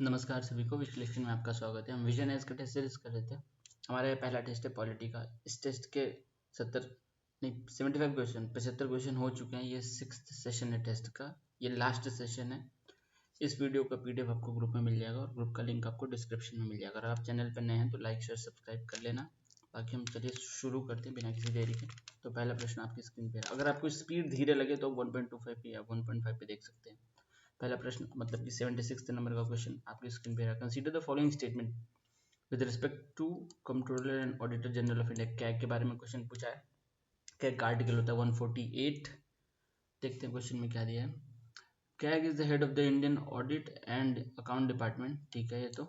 नमस्कार सभी को। विश्लेषण में आपका स्वागत है। हम विजन एज का टेस्ट सीरीज कर रहे थे। हमारा पहला टेस्ट है पॉलिटी का। इस टेस्ट के 75 क्वेश्चन 75 क्वेश्चन हो चुके हैं। ये 6th सेशन है टेस्ट का, ये लास्ट सेशन है। इस वीडियो का पीडीएफ आपको ग्रुप में मिल जाएगा और ग्रुप का लिंक आपको डिस्क्रिप्शन में मिल जाएगा। अगर आप चैनल पर नए हैं तो लाइक शेयर सब्सक्राइब कर लेना। बाकी हम चलिए शुरू करते हैं बिना किसी देरी के। तो पहला प्रश्न आपकी स्क्रीन पर। अगर आपको स्पीड धीरे लगे तो 1.25 पे या 1.5 पे देख सकते हैं। पहला प्रश्न मतलब कि 76 नंबर का क्वेश्चन आपकी स्क्रीन पे है। Consider the following statement with respect to controller and auditor general of India. CAG के बारे में क्वेश्चन पूछा है। कैग का आर्टिकल होता है 148। देखते हैं क्वेश्चन में क्या दिया है। CAG is the head of the Indian audit and account department. ठीक है, ये तो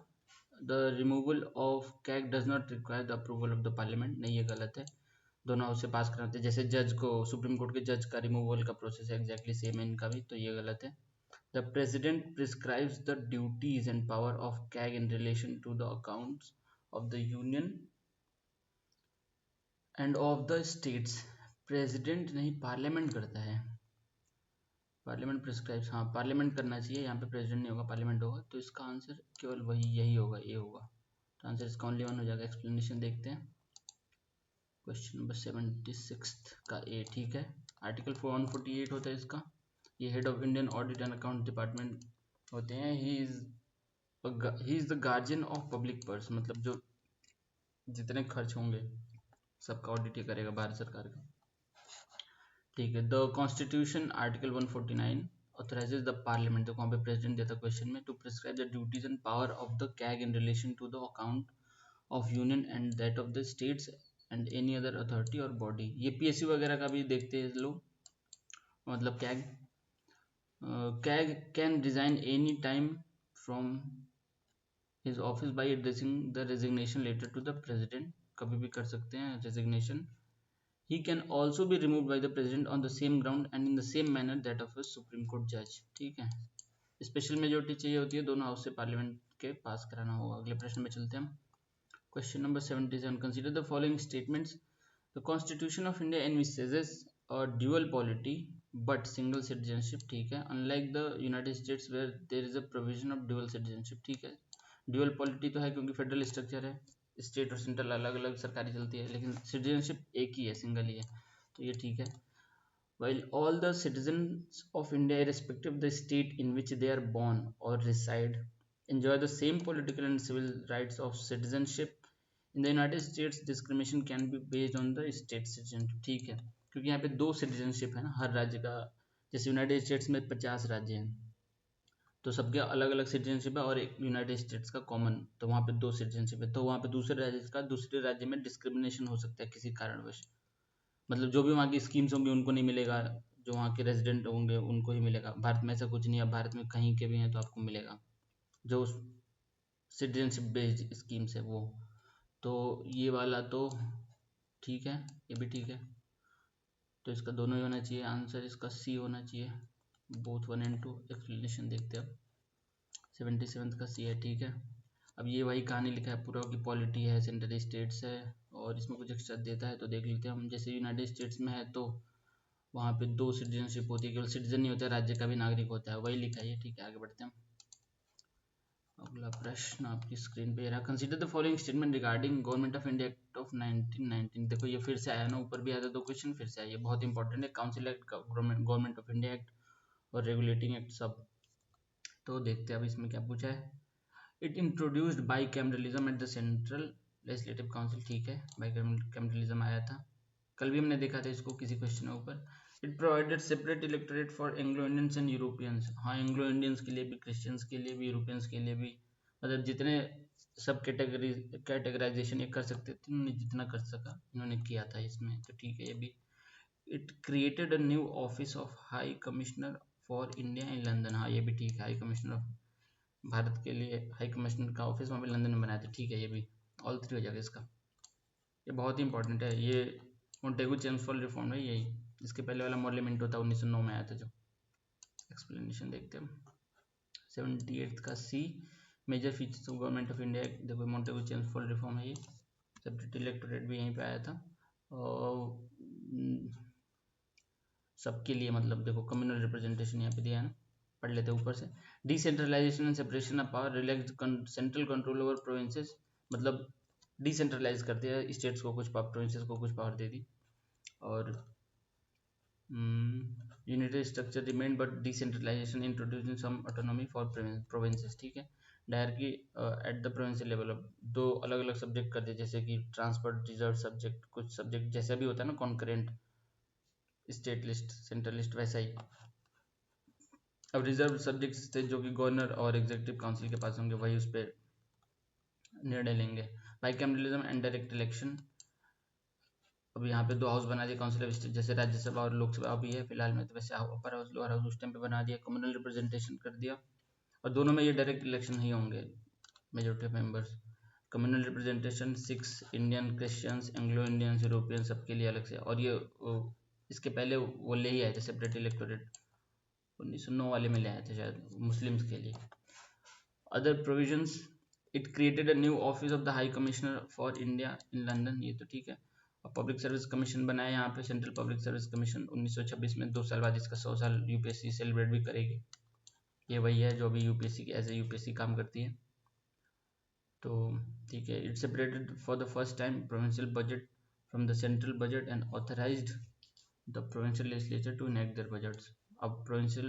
the removal of CAG does not require the approval of the parliament. नहीं, ये गलत है। दोनों हाउस से पास कराते हैं। जैसे जज को, सुप्रीम कोर्ट के जज का रिमूवल का प्रोसेस है, एग्जैक्टली सेम है इनका भी, तो ये गलत है। The President prescribes the duties and power of CAG in relation to the accounts of the Union and of the states. President नहीं, पार्लियामेंट करता है। पार्लियामेंट प्रिस्क्राइब्स, हाँ पार्लियामेंट करना चाहिए, यहाँ पे प्रेसिडेंट नहीं होगा, पार्लियामेंट होगा। तो इसका आंसर केवल वही यही होगा, ए होगा। तो आंसर इसका ओनली वन हो जाएगा। एक्सप्लेनेशन देखते हैं। क्वेश्चन नंबर 76 का ए। ठीक है, आर्टिकल 148 होता है इसका। ये head of Indian audit and account department होते हैं। He is the guardian of public purse, मतलब जो जितने खर्च होंगे सबका ऑडिट ही करेगा, भारत सरकार का। ठीक है। The constitution article 149 authorises the parliament, देखो वहाँ पे प्रेसिडेंट देता क्वेश्चन में, to prescribe the duties and power of the CAG in relation to the account of union and that of the states and any other authority और body. ये PSU वगैरह का भी देखते हैं लोग। मतलब CAG can resign any time from his office by addressing the resignation letter to the president। कभी भी कर सकते हैं resignation। he can also be removed by the president on the same ground and in the same manner that of a supreme court judge। ठीक है, special majority चाहिए होती है, दोनों हाउस से पार्लियामेंट के पास कराना होगा। अगले प्रश्न में चलते हैं हम। Question number 77। Consider the following statements. The constitution of India envisages a dual polity but single citizenship. ठीक है, unlike the United States where there is a provision of dual citizenship. ठीक है, ड्यूअल पॉलिटी तो है क्योंकि federal structure है, state और central अलग अलग सरकारी चलती है, लेकिन सिटीजनशिप एक ही है, सिंगल ही है, तो ये ठीक है। While all the citizens of India, irrespective of the state in which they are born or reside, enjoy the same political and civil rights of citizenship, in the United States discrimination can be based on the state citizenship। ठीक है, क्योंकि यहाँ पे दो citizenship है ना हर राज्य का। जैसे यूनाइटेड स्टेट्स में 50 राज्य हैं, तो सबके अलग अलग सिटीजनशिप है और एक यूनाइटेड स्टेट्स का कॉमन, तो वहाँ पे दो सिटीजनशिप है। तो वहाँ पे दूसरे राज्य का दूसरे राज्य में डिस्क्रिमिनेशन हो सकता है किसी कारणवश। मतलब जो भी वहाँ की स्कीम्स होंगी उनको नहीं मिलेगा, जो वहाँ के रेजिडेंट होंगे उनको ही मिलेगा। भारत में ऐसा कुछ नहीं है, भारत में कहीं के भी हैं तो आपको मिलेगा, जो सिटीजनशिप बेस्ड स्कीम्स है वो। तो ये वाला तो ठीक है, ये भी ठीक है, तो इसका दोनों ही होना चाहिए। आंसर इसका सी होना चाहिए, बोथ 1 and 2। एक्सप्लेनेशन देखते हैं अब। 77 का सी है। ठीक है, अब ये वही कहानी लिखा है पूरा की पॉलिटी है, सेंट्रल स्टेट्स है और इसमें कुछ एक्स्ट्रा देता है, तो देख लेते हैं हम। जैसे यूनाइटेड स्टेट्स में है तो वहाँ पे दो सिटीजनशिप होती है, केवल सिटीजन नहीं होता है, राज्य का भी नागरिक होता है, वही लिखा है ये। ठीक है, आगे बढ़ते हैं। अगला प्रश्न आपकी स्क्रीन पे रहा। Consider the following statement regarding government of India act of 1919। देखो ये फिर से आया ना, ऊपर भी आया था दो क्वेश्चन, फिर से आया, ये बहुत इंपॉर्टेंट है। Council act, government of India act और रेगुलेटिंग एक्ट सब। तो देखते हैं अब इसमें क्या पूछा है। It introduced by cameralism at the central legislative council. ठीक है, बाई कैमरलिज्म आया था, कल भी हमने देखा था इसको किसी क्वेश्चन के ऊपर। It provided separate electorate for Anglo Indians and Europeans. हाँ, एंग्लो इंडियंस के लिए भी, क्रिश्चियंस के लिए भी, यूरोपियंस के लिए भी, मतलब जितने सब कैटेगराइजेशन ये कर सकते थे, इन्होंने जितना कर सका इन्होंने किया था इसमें, तो ठीक है ये भी। It created a new office of high commissioner for India in London. हाँ, ये भी ठीक है, हाई कमिश्नर ऑफ भारत के लिए हाई कमिश्नर का ऑफिस वहाँ पे लंदन में बनाया था। ठीक है, ये भी ऑल 3 हो जाएगा इसका। ये बहुत ही इंपॉर्टेंट है, ये मोंटेगू चेम्सफोर्ड रिफॉर्म है यही। इसके पहले वाला मॉडल था 1909 में आया था जो। एक्सप्लेनेशन देखते हैं। 78 का C, major features of government of India. देखो मोंटेगू चेम्सफोर्ड रिफॉर्म है ये। सेपरेट इलेक्टोरेट भी यहीं पे आया था और सबके लिए, मतलब देखो कम्युनल रिप्रेजेंटेशन यहाँ पे दिया है ना। पढ़ लेते हैं ऊपर से। Decentralisation and separation of power, relax central control over provinces, मतलब डिसेंट्रलाइज कर दिया स्टेट्स को कुछ पावर, प्रोविंसेस को कुछ पावर दे दी। और unitary structure remain but decentralisation introducing some autonomy for provinces, ठीक है। Directly at the provincial level, अब दो अलग अलग सब्जेक्ट कर दिए, जैसे कि ट्रांसपोर्ट रिजर्व सब्जेक्ट, कुछ सब्जेक्ट जैसा भी होता है ना concurrent state list central list, वैसा ही। अब रिजर्व सब्जेक्ट्स थे जो कि गवर्नर और एग्जीक्यूटिव काउंसिल के पास होंगे, वही उस पर निर्णय लेंगे। बाइकैमरलिज्म एंड डायरेक्ट इलेक्शन, अब यहाँ पे दो हाउस बना दिए काउंसिल ऑफ स्टेट, जैसे राज्यसभा और लोकसभा अभी है फिलहाल में, तो वैसे अपर हाउस लोअर हाउस उस टाइम पे बना दिया, कम्युनल रिप्रेजेंटेशन कर दिया। और दोनों में ये डायरेक्ट इलेक्शन ही होंगे, majority of members. Communal representation 6 Indian, Christians, Anglo Indians, European, सबके लिए अलग से। और ये इसके पहले वो ले ही आए थे सेपरेट इलेक्टोरेट, 1909 वाले में ले आए थे शायद, मुस्लिम्स के लिए। Other provisions, it created a new office of the high commissioner for India in London, ये तो ठीक है। और पब्लिक सर्विस कमीशन बनाया यहाँ पे, सेंट्रल पब्लिक सर्विस कमीशन 1926 में, 2 साल बाद इसका 100 साल यूपीएससी सेलिब्रेट भी करेगी। ये वही है जो अभी यूपीएससी की एज ए यूपीएससी काम करती है। तो ठीक है, it separated for the first time provincial budget from the central budget and authorised the provincial legislature to enact their budgets. अब प्रोविंशियल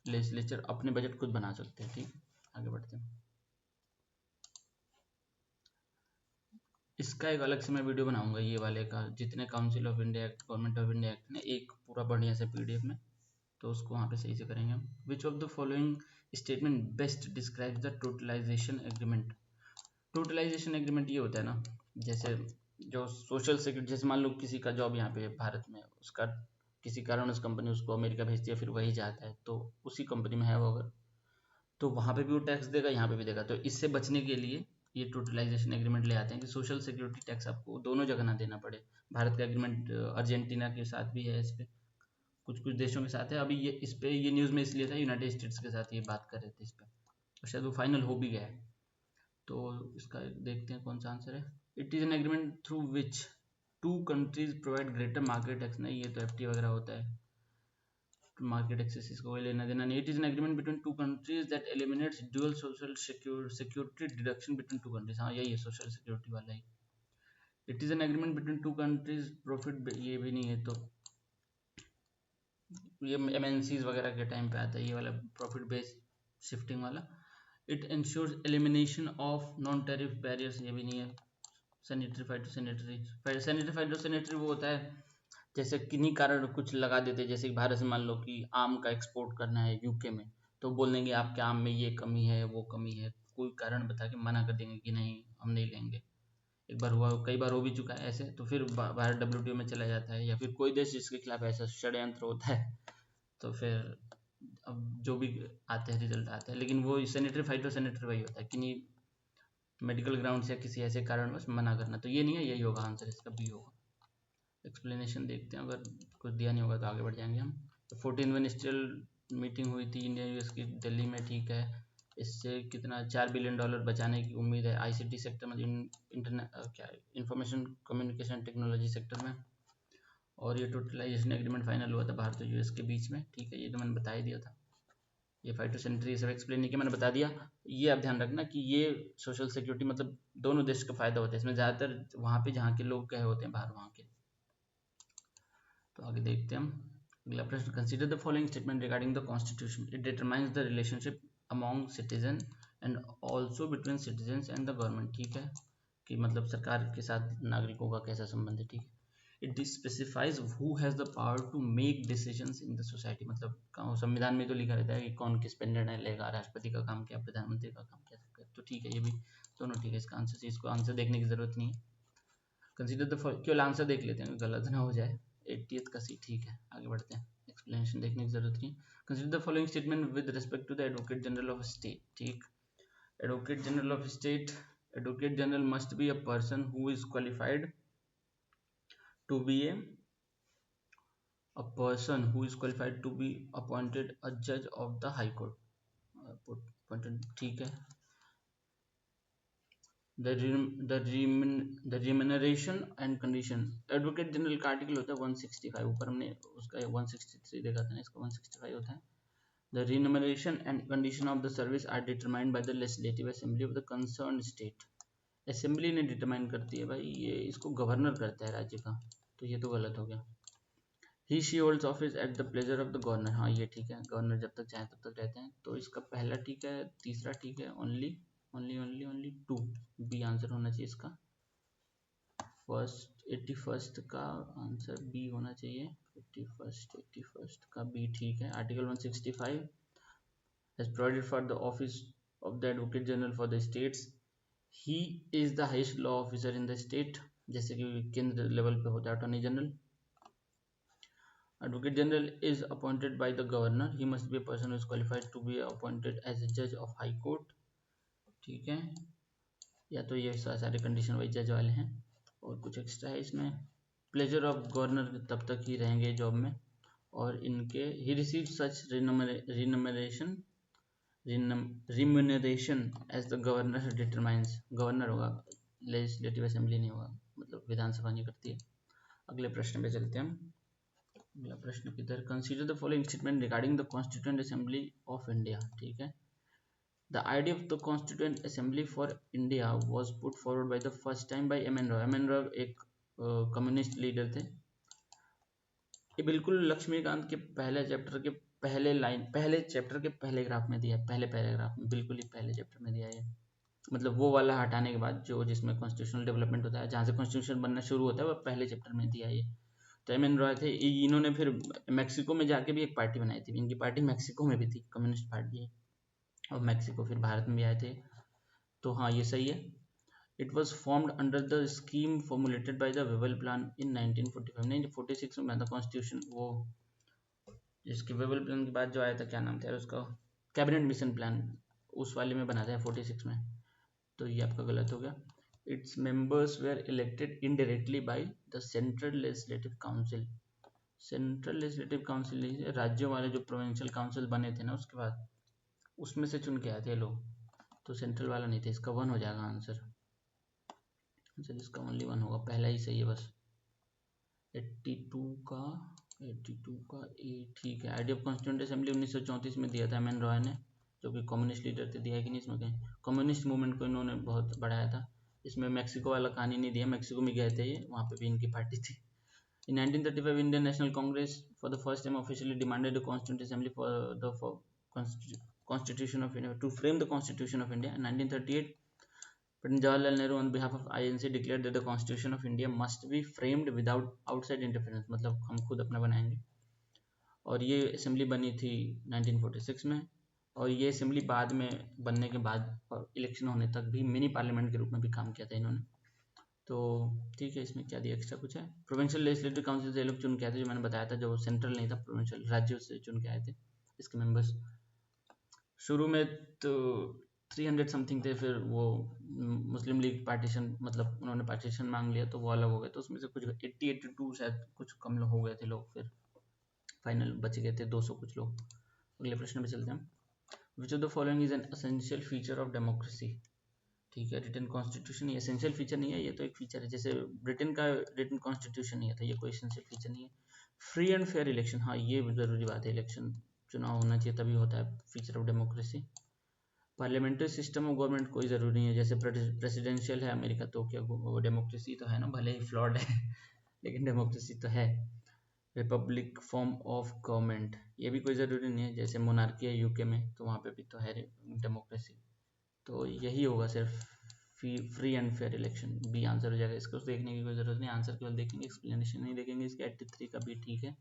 लेजिस्लेचर अपने बजट खुद बना सकते हैं, ठीक। आगे बढ़ते हैं। इसका एक अलग से मैं वीडियो बनाऊंगा, ये वाले का, जितने council of India act, government of India act ने, एक पूरा बढ़िया से पीडीएफ में, तो उसको वहाँ पे सही से करेंगे हम। Which of the following statement best describe the totalisation agreement. Totalisation agreement ये होता है ना, जैसे जो सोशल सिक्योरिटी, जैसे मान लो किसी का जॉब यहाँ पे भारत में, उसका किसी कारण उस कंपनी उसको अमेरिका भेजती है, फिर वही जाता है, तो उसी कंपनी में है वो अगर, तो वहाँ पे भी वो टैक्स देगा, यहाँ पे भी देगा। तो इससे बचने के लिए ये टोटलाइजेशन एग्रीमेंट ले आते हैं कि सोशल सिक्योरिटी टैक्स आपको दोनों जगह ना देना पड़े। भारत का एग्रीमेंट अर्जेंटीना के साथ भी है, इस पर कुछ कुछ देशों के साथ है। अभी ये इस पे ये न्यूज़ में इसलिए था, यूनाइटेड स्टेट्स के साथ ये बात कर रहे थे इस पर, और शायद वो फाइनल हो भी गया है। तो इसका देखते हैं कौन सा आंसर है। It is an agreement through which two countries provide greater market access, नहीं ये तो एफटी वगैरह होता है, मार्केट एक्सेस इसको कोई लेना देना नहीं। It is an agreement between two countries that eliminates dual social security deduction between two countries, हाँ यही है सोशल सिक्योरिटी वाला ही। It is an agreement between two countries profit, ये भी नहीं है, तो ये एमएनसीज वगैरह के टाइम पे आता है ये वाला प्रॉफिट बेस्ड शिफ्टिंग वाला। It ensures elimination of non tariff barriers, ये भी नहीं है। Sanitary phyto sanitary phyto sanitary वो होता है जैसे किन्हीं कारण कुछ लगा देते हैं, जैसे कि भारत से मान लो कि आम का एक्सपोर्ट करना है यूके में, तो बोल देंगे आपके आम में ये कमी है वो कमी है, कोई कारण बता के मना कर देंगे कि नहीं हम नहीं लेंगे। एक बार हुआ, कई बार हो भी चुका है ऐसे, तो फिर भारत डब्ल्यूटीओ में चला जाता है, या फिर कोई देश जिसके खिलाफ ऐसा षड्यंत्र होता है, तो फिर अब जो भी आते हैं रिजल्ट आते हैं। लेकिन वो सैनिटरी फाइटो सैनिटरी वही होता है कि नहीं मेडिकल ग्राउंड से या किसी ऐसे कारण बस मना करना, तो ये नहीं है, यही होगा आंसर, इसका भी होगा। एक्सप्लेनेशन देखते हैं, अगर कुछ दिया नहीं होगा तो आगे बढ़ जाएंगे हम। तो 14वीं मिनिस्ट्रियल मीटिंग हुई थी इंडिया यूएस की दिल्ली में, ठीक है। इससे कितना $4 बिलियन बचाने की उम्मीद है आईसीटी सेक्टर में, इंटरनेट क्या इंफॉर्मेशन कम्युनिकेशन टेक्नोलॉजी सेक्टर में। और ये टोटलाइजेशन एग्रीमेंट फाइनल हुआ था भारत और यूएस के बीच में, ठीक है, ये तो मैंने बता ही दिया था। ये फाइटोसैनिटरी सब एक्सप्लेन नहीं किया, मैंने बता दिया। ये आप ध्यान रखना कि ये सोशल सिक्योरिटी मतलब दोनों देश का फायदा होता है इसमें, ज़्यादातर वहाँ पे जहाँ के लोग गए होते हैं बाहर वहाँ के। तो आगे देखते हैं हम अगला प्रश्न। Consider the following statement regarding the constitution, it determines the relationship among citizen and also between citizen and the government, ठीक है, कि मतलब सरकार के साथ नागरिकों का कैसा संबंध है, ठीक है। It specifies who has the power to make decisions in the society, मतलब संविधान में तो लिखा रहता है कि कौन किस पे निर्णय लेगा, राष्ट्रपति का काम क्या, प्रधानमंत्री का काम क्या, तो ठीक है ये भी दोनों ठीक है। इसका आंसर, इसको आंसर देखने की जरूरत नहीं है। कंसीडर द, केवल आंसर देख लेते हैं गलत ना हो जाए। 80th का सी, ठीक है, आगे बढ़ते हैं, एक्सप्लेनेशन देखने की जरूरत नहीं। Consider the following statement with respect to the advocate general of state, ठीक। Advocate general of state, advocate general must be a person who is qualified to be a person who is qualified to be appointed a judge of the high court, appointed, ठीक है। the remuneration and condition, advocate general का article होता है 165, ऊपर हमने उसका 163 देखा था ना, इसका 165 होता है। The remuneration and condition of the service are determined by the legislative assembly of the concerned state. Assembly ने डिटरमाइन करती है भाई, ये इसको गवर्नर करता है राज्य का, तो ये तो गलत हो गया। He she holds office at the pleasure of the governor, हाँ ये ठीक है, गवर्नर जब तक चाहे तब तक रहते हैं, तो इसका पहला ठीक है, तीसरा ठीक है, only only only only 2 B answer होना चाहिए इसका। फर्स्ट 81 का आंसर बी होना चाहिए, 81 का बी ठीक है। Article 165 has provided for the office of the Advocate General for the states. He is the highest law officer in the state, जैसे कि केंद्र लेवल पे होता है attorney general. Advocate General is appointed by the governor. He must be a person who is qualified to be appointed as a judge of high court. ठीक है, या तो ये सारे कंडीशन वाइज जज वाले हैं, और कुछ एक्स्ट्रा है इसमें। प्लेजर ऑफ गवर्नर तब तक ही रहेंगे जॉब में, और इनके he receive such remuneration as the governor determines, governor होगा, लेजिस्लेटिव असेंबली नहीं होगा, मतलब विधानसभा नहीं करती है। अगले प्रश्न पे चलते हैं हम। अगला प्रश्न किधर, consider the following statement regarding the constituent assembly of India. ठीक है, the idea of the constituent assembly for India was put forward by the first time by M N Roy. M N Roy एक कम्युनिस्ट लीडर थे। ये बिल्कुल लक्ष्मीकांत के पहले chapter के पहले चैप्टर के पहले ग्राफ में दिया है, पहले पैराग्राफ में, बिल्कुल ही पहले चैप्टर में दिया है, मतलब वो वाला हटाने के बाद जो जिसमें कॉन्स्टिट्यूशनल डेवलपमेंट होता है, जहाँ से कॉन्स्टिट्यूशन बनना शुरू होता है, वो पहले चैप्टर में दिया है ये। तो एम एन रॉय थे, इन्होंने फिर मैक्सिको में जाके भी एक पार्टी बनाई थी, इनकी पार्टी मैक्सिको में भी थी, कम्युनिस्ट पार्टी, और मैक्सिको फिर भारत में भी आए थे। तो हाँ ये सही है। It was formed under the scheme formulated by the Wavell plan in 1945। 1946 में बना था कॉन्स्टिट्यूशन, वो जिसके वेबल प्लान के बाद जो आया था, क्या नाम था उसका, कैबिनेट मिशन प्लान, उस वाले में बना था 46 में। तो ये आपका गलत हो गया। Its members were elected indirectly by the central legislative council. Central legislative council राज्यों वाले जो प्रोविंशियल काउंसिल बने थे ना उसके बाद, उसमें से चुन के आए थे लोग, तो सेंट्रल वाला नहीं थे। इसका 1 हो जाएगा आंसर, इसका ओनली 1 होगा, पहला ही सही है बस। 82 का ए ठीक है। आइडिया ऑफ कॉन्स्टिट्यूएंट असेंबली 1934 में दिया था एम एन रॉय ने, जो कि कम्युनिस्ट लीडर थे। दिया है कि नहीं इसमें कहीं, कम्युनिस्ट मूवमेंट को इन्होंने बहुत बढ़ाया था। इसमें मैक्सिको वाला कहानी नहीं दिया, मैक्सिको में गए थे ये, वहाँ पे भी इनकी पार्टी थी। In 1935, Indian National Congress for the first time officially demanded a Constituent Assembly for the Constitution of India to frame the Constitution of India. In 1938, President Jawaharlal Nehru on behalf of INC declared that the Constitution of India must be framed without outside interference, मतलब हम खुद अपना बनाएंगे। और ये assembly बनी थी 1946 में, और ये असेंबली बाद में बनने के बाद और इलेक्शन होने तक भी मिनी पार्लियामेंट के रूप में भी काम किया था इन्होंने। तो ठीक है, इसमें क्या दिया, एक्स्ट्रा कुछ है। प्रोविंशियल लेजिस्लेटिव काउंसिल से लोग चुन के आए थे, जो मैंने बताया था, जो सेंट्रल नहीं था, प्रोविंशियल राज्यों से चुन के आए थे इसके मेंबर्स। शुरू में तो 300 समथिंग थे, फिर वो मुस्लिम लीग पार्टीशन, मतलब उन्होंने पार्टीशन मांग लिया तो वो अलग हो गए, तो उसमें से कुछ 82 शायद कुछ कम लोग हो गए थे लोग, फिर फाइनल बच गए थे 200 कुछ लोग। अगले प्रश्न पे चलते हैं। विच of the following is an essential feature of democracy. ठीक है, रिटन कॉन्स्टिट्यूशन ये एसेंशियल फीचर नहीं है, ये तो एक फीचर है, जैसे ब्रिटेन का रिटन कॉन्स्टिट्यूशन नहीं है, तो ये कोई एसेंशियल फीचर नहीं है। फ्री एंड फेयर इलेक्शन, हाँ ये जरूरी बात है, इलेक्शन चुनाव होना चाहिए तभी होता है, feature of democracy. Parliamentary system of government कोई ज़रूरी नहीं है, जैसे प्रेसिडेंशियल है अमेरिका, तो क्या वो डेमोक्रेसी तो है ना, भले ही फ्लॉड है लेकिन डेमोक्रेसी तो है। रिपब्लिक फॉर्म ऑफ गवर्नमेंट ये भी कोई ज़रूरी नहीं है, जैसे मोनार्की है यूके में, तो वहाँ पे भी तो है डेमोक्रेसी। तो यही होगा सिर्फ free and fair election, B answer हो जाएगा। इसको देखने की कोई ज़रूरत नहीं, आंसर केवल देखेंगे, एक्सप्लेनेशन नहीं देखेंगे इसके। 83 का भी ठीक है।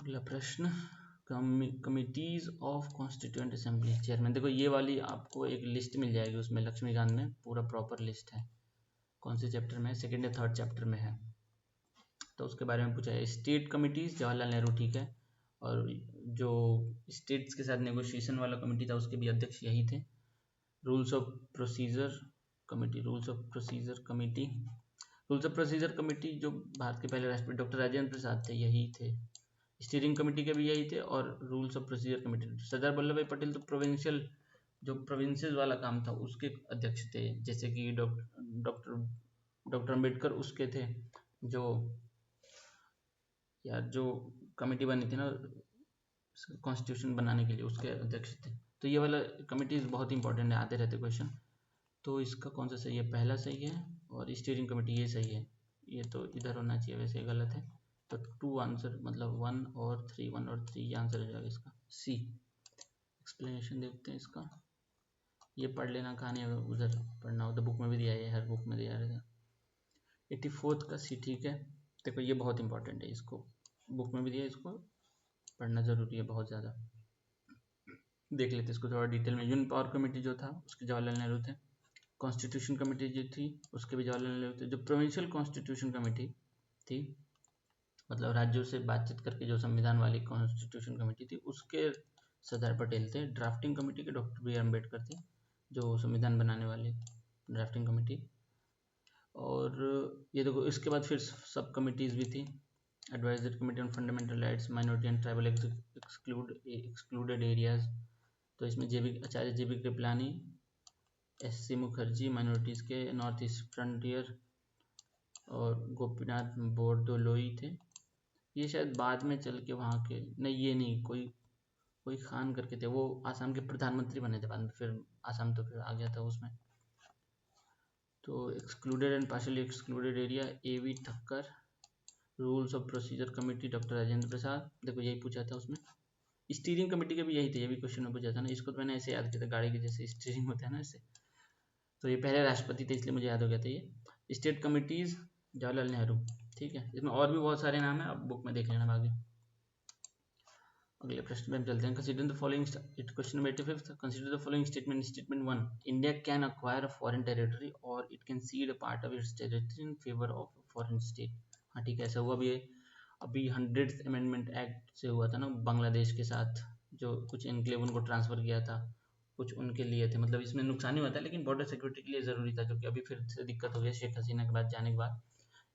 अगला प्रश्न, committees of constituent assembly chairman. देखो ये वाली आपको एक लिस्ट मिल जाएगी, उसमें लक्ष्मीकांत में पूरा प्रॉपर लिस्ट है, कौन से चैप्टर में है, 2nd या 3rd चैप्टर में है, तो उसके बारे में पूछा है। स्टेट कमिटीज जवाहरलाल नेहरू ठीक है, और जो स्टेट्स के साथ नेगोशिएशन वाला कमेटी था उसके भी अध्यक्ष यही थे। Rules of procedure committee, rules of procedure committee, rules of procedure committee जो भारत के पहले राष्ट्रपति डॉक्टर राजेंद्र प्रसाद थे यही थे। स्टीयरिंग कमेटी के भी यही थे, और rules of procedure committee Sardar Vallabh भाई पटेल तो प्रोविंशियल जो प्रोविंसेस वाला काम था उसके अध्यक्ष थे, जैसे कि डॉक्टर अम्बेडकर उसके थे, जो यार जो कमेटी बनी थी ना कॉन्स्टिट्यूशन बनाने के लिए उसके अध्यक्ष थे। तो ये वाला कमिटीज बहुत इंपॉर्टेंट है, आते रहते क्वेश्चन। तो इसका कौन सा सही है? पहला सही है, और स्टीयरिंग कमेटी ये सही है। ये तो इधर होना चाहिए, वैसे गलत है। तो 2 आंसर, मतलब 1 और 3, 1 और 3 ये आंसर हो जाएगा इसका सी। एक्सप्लेनेशन देखते हैं इसका, ये पढ़ लेना, कहानी अगर उधर पढ़ना हो तो बुक में भी दिया है, हर बुक में दिया रहता है। 84 का सी, ठीक है। देखो ये बहुत इंपॉर्टेंट है, इसको बुक में भी दिया है, इसको पढ़ना जरूरी है बहुत ज़्यादा। देख लेते इसको थोड़ा डिटेल में। यूनियन पावर कमेटी जो था उसके जवाहरलाल नेहरू थे। कॉन्स्टिट्यूशन कमेटी जो थी उसके भी जवाहरलाल नेहरू थे। जो प्रोविंशियल कॉन्स्टिट्यूशन कमेटी थी, मतलब राज्यों से बातचीत करके जो संविधान वाली कॉन्स्टिट्यूशन कमेटी थी, उसके सरदार पटेल थे। ड्राफ्टिंग कमेटी के डॉक्टर बी आर अम्बेडकर थे, जो संविधान बनाने वाले ड्राफ्टिंग कमेटी। और ये देखो इसके बाद फिर सब कमिटीज़ भी थी। Advisory committee on fundamental rights, minority and tribal excluded areas. तो इसमें Acharya J B Kripalani, S C Mukherjee minorities के, नॉर्थ ईस्ट फ्रंटियर, और गोपीनाथ बोरदोलोई थे। ये शायद बाद में चल के वहाँ के, नहीं ये नहीं, कोई कोई खान करके थे, वो आसाम के प्रधानमंत्री बने थे बाद में, फिर आसाम तो फिर आ गया था उसमें। तो excluded and partially excluded area, A V Thakkar. Rules of procedure committee, doctor Rajendra Prasad. देखो यही पूछा था उसमें। स्टीयरिंग कमेटी का भी यही था, ये भी क्वेश्चन में पूछा था ना, इसको तो मैंने ऐसे याद किया था, गाड़ी के जैसे स्टीयरिंग होता है ना ऐसे। तो ये पहले राष्ट्रपति थे इसलिए मुझे याद हो गया था ये। स्टेट कमिटीज, जवाहरलाल नेहरू, ठीक है। इसमें और भी बहुत सारे नाम है, आप बुक में देख लेना आगे। अगले प्रश्न में हम चलते हैं। Consider the following, question number 85, consider the following statement. Statement 1, India can acquire a foreign territory और it can cede a part of its territory in favour of foreign state. हाँ ठीक है, ऐसा हुआ भी है। अभी 100th अमेंडमेंट एक्ट से हुआ था ना बांग्लादेश के साथ, जो कुछ इनक्लेव उनको ट्रांसफ़र किया था, कुछ उनके लिए थे। मतलब इसमें नुकसान ही हुआ था, लेकिन बॉर्डर सिक्योरिटी के लिए ज़रूरी था, जो कि अभी फिर से दिक्कत हो गई शेख हसीना के बाद जाने के बाद।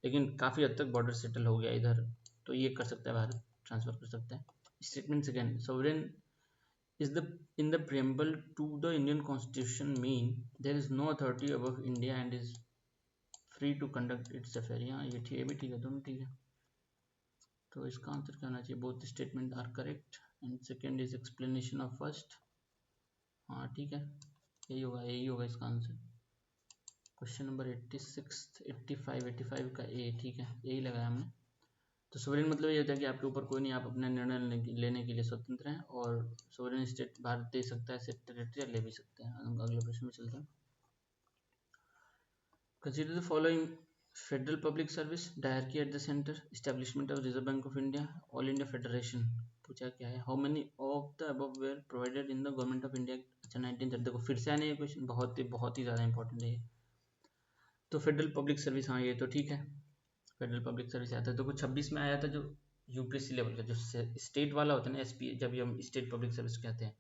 लेकिन काफ़ी हद तक बॉर्डर सेटल हो गया इधर, तो ये कर सकता है भारत, ट्रांसफ़र कर सकता है। Statement second, sovereign is the in the preamble to the Indian Constitution mean there is no authority above India and is free to conduct its affairs। यहाँ ये ठीक है, भी ठीक है, दोनों ठीक है। तो इसका आंसर क्या होना चाहिए? Both statement are correct and second is explanation of first. हाँ ठीक है, यही होगा इसका आंसर। क्वेश्चन नंबर 86, 85, 85 का ए, ठीक है, यही लगाया हमने। तो सोवरेन मतलब ये होता है कि आपके ऊपर कोई नहीं, आप अपना निर्णय लेने के लिए स्वतंत्र हैं, और सोवरेन स्टेट भारत दे सकता है, सिर्फ टेरिटरी ले भी सकते हैं। हम अगले प्रश्न में चलते हैं। Consider the following federal public service, dyarchy at the centre, establishment of Reserve Bank of India, all India federation. पूछा क्या है? How many of the above were provided in the government of India. अच्छा 1930। देखो फिर से आने ये question बहुत ही ज़्यादा इंपॉर्टेंट है ये। तो फेडरल पब्लिक सर्विस, हाँ ये तो ठीक है, फेडरल पब्लिक सर्विस आता है। तो कुछ 26 में आया था, जो यूपीएससी लेवल का, जो स्टेट वाला होता है ना, एसपी, जब ये हम स्टेट पब्लिक सर्विस कहते हैं,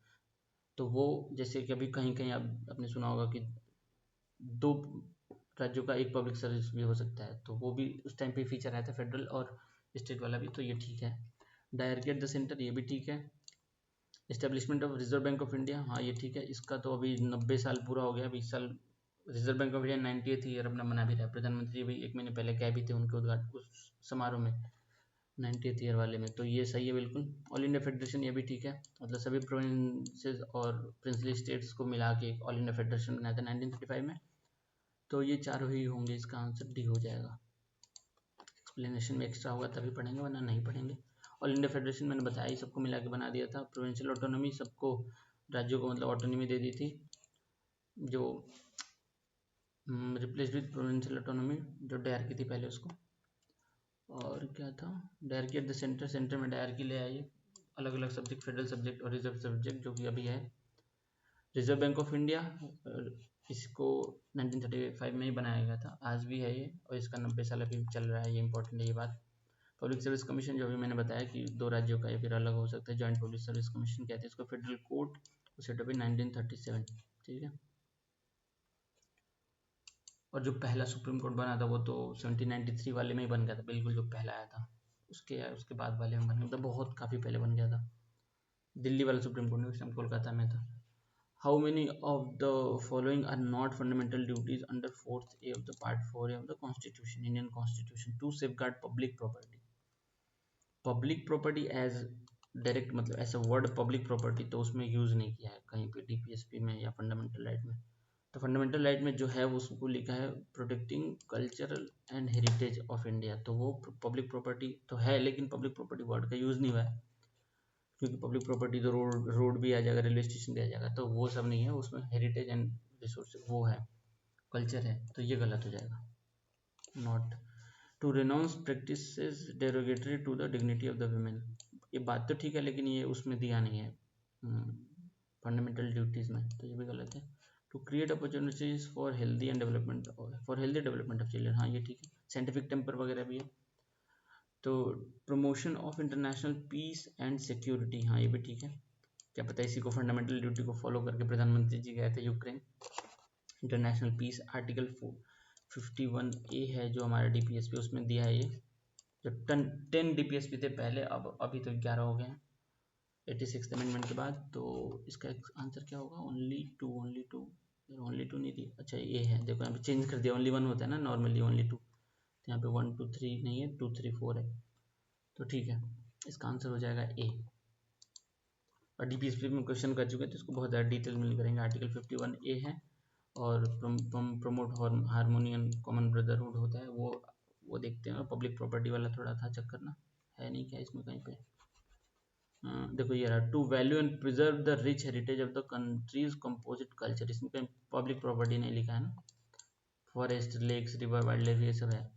तो वो जैसे कि अभी कहीं कहीं आप आपने सुना होगा कि 2 राज्यों का एक पब्लिक सर्विस भी हो सकता है, तो वो भी उस टाइम पे फीचर आया था, फेडरल और स्टेट वाला भी, तो ये ठीक है। डायरेक्ट एट द सेंटर, ये भी ठीक है। Establishment of Reserve Bank of India, हाँ ये ठीक है। इसका तो अभी 90 साल पूरा हो गया, 20 साल reserve Bank of India 98th year अपना मना भी रहा है। प्रधानमंत्री भी 1 महीने पहले गए भी थे उनके उद्घाटन उस समारोह में, 90th ईयर वाले में, तो ये सही है बिल्कुल। ऑल इंडिया फेडरेशन, ये भी ठीक है, मतलब सभी प्रोविंसेस और प्रिंसली स्टेट्स को मिला के ऑल इंडिया फेडरेशन बनाया था 1935 में। तो ये चारों ही होंगे, इसका आंसर डी हो जाएगा। एक्सप्लेनेशन में एक्स्ट्रा होगा तभी पढ़ेंगे, वरना नहीं पढ़ेंगे। ऑल इंडिया फेडरेशन मैंने बताया ही, सबको मिला के बना दिया था। प्रोविंशियल ऑटोनॉमी, सबको राज्यों को मतलब ऑटोनॉमी दे दी थी, जो रिप्लेस विद प्रोविंशियल ऑटोनॉमी, जो डायरकी थी पहले उसको। और क्या था? Dyarchy at the centre, centre में डायरकी ले आइए, अलग अलग सब्जेक्ट, फेडरल सब्जेक्ट और रिजर्व सब्जेक्ट, जो कि अभी है। रिजर्व बैंक ऑफ इंडिया, इसको 1935 में ही बनाया गया था, आज भी है ये, और इसका 90 साल अभी चल रहा है, ये इंपॉर्टेंट है ये बात। पब्लिक सर्विस कमीशन, जो भी मैंने बताया कि 2 राज्यों का या फिर अलग हो सकता है, जॉइंट पब्लिक सर्विस कमीशन कहते हैं इसको। फेडरल कोर्ट सेटअप इन 1937, ठीक है। और जो पहला सुप्रीम कोर्ट बना था वो तो 1793 वाले में ही बन गया था, बिल्कुल जो पहला आया था, उसके बाद वाले में बन गया था, बहुत काफ़ी पहले बन गया था। दिल्ली वाला सुप्रीम कोर्ट नहीं, उस टाइम कोलकाता में था। How many of the following are not fundamental duties under 4th A of the part 4A of the constitution, Indian constitution, to safeguard public property. Public property as direct मतलब ऐसा word public property तो उसमें use नहीं किया है कहीं पे DPSP में या फंडामेंटल राइट में। तो फंडामेंटल राइट में जो है वो उसको लिखा है protecting cultural and heritage of India, तो वो पब्लिक प्रॉपर्टी तो है लेकिन पब्लिक प्रॉपर्टी वर्ड का यूज़ नहीं हुआ है, क्योंकि पब्लिक प्रॉपर्टी तो रोड रोड भी आ जाएगा, रेलवे स्टेशन भी आ जाएगा, तो वो सब नहीं है उसमें। हेरिटेज एंड रिसोर्स वो है, कल्चर है, तो ये गलत हो जाएगा। Not to renounce practices derogatory to the dignity of the women, ये बात तो ठीक है लेकिन ये उसमें दिया नहीं है फंडामेंटल ड्यूटीज में, तो ये भी गलत है। To create opportunities for healthy and development, for healthy development of children, हाँ ये ठीक है। साइंटिफिक टेम्पर वगैरह भी है। तो promotion of international peace and security, हाँ ये भी ठीक है। क्या पता इसी को फंडामेंटल ड्यूटी को फॉलो करके प्रधानमंत्री जी गए थे Ukraine. International piece article 51A है जो हमारा डीपीएसपी उसमें दिया है। ये जो 10 डीपीएसपी थे पहले, अब अभी तो 11 हो गए हैं 86 अमेंडमेंट के बाद। तो इसका आंसर क्या होगा? Only two, only two, only two नहीं थी, अच्छा ये है, देखो यहाँ पे चेंज कर दिया, ओनली वन होता है ना नॉर्मली, ओनली टू, तो यहाँ पे 1 2 3 नहीं है, 2 3 4 है, तो ठीक है, इसका आंसर हो जाएगा ए। और डीपीएसपी में क्वेश्चन कर चुके हैं तो इसको बहुत ज़्यादा डिटेल में करेंगे। आर्टिकल 51A है, और promote harmony and common brotherhood होता है, वो देखते हैं। पब्लिक प्रॉपर्टी वाला थोड़ा था चक्कर ना, है नहीं क्या इसमें कहीं पे? देखो ये रहा, to value and preserve the rich heritage of the country's composite culture, इसमें कहीं पब्लिक प्रॉपर्टी नहीं लिखा है ना। Forest, lakes, river, wild life, ये सब है,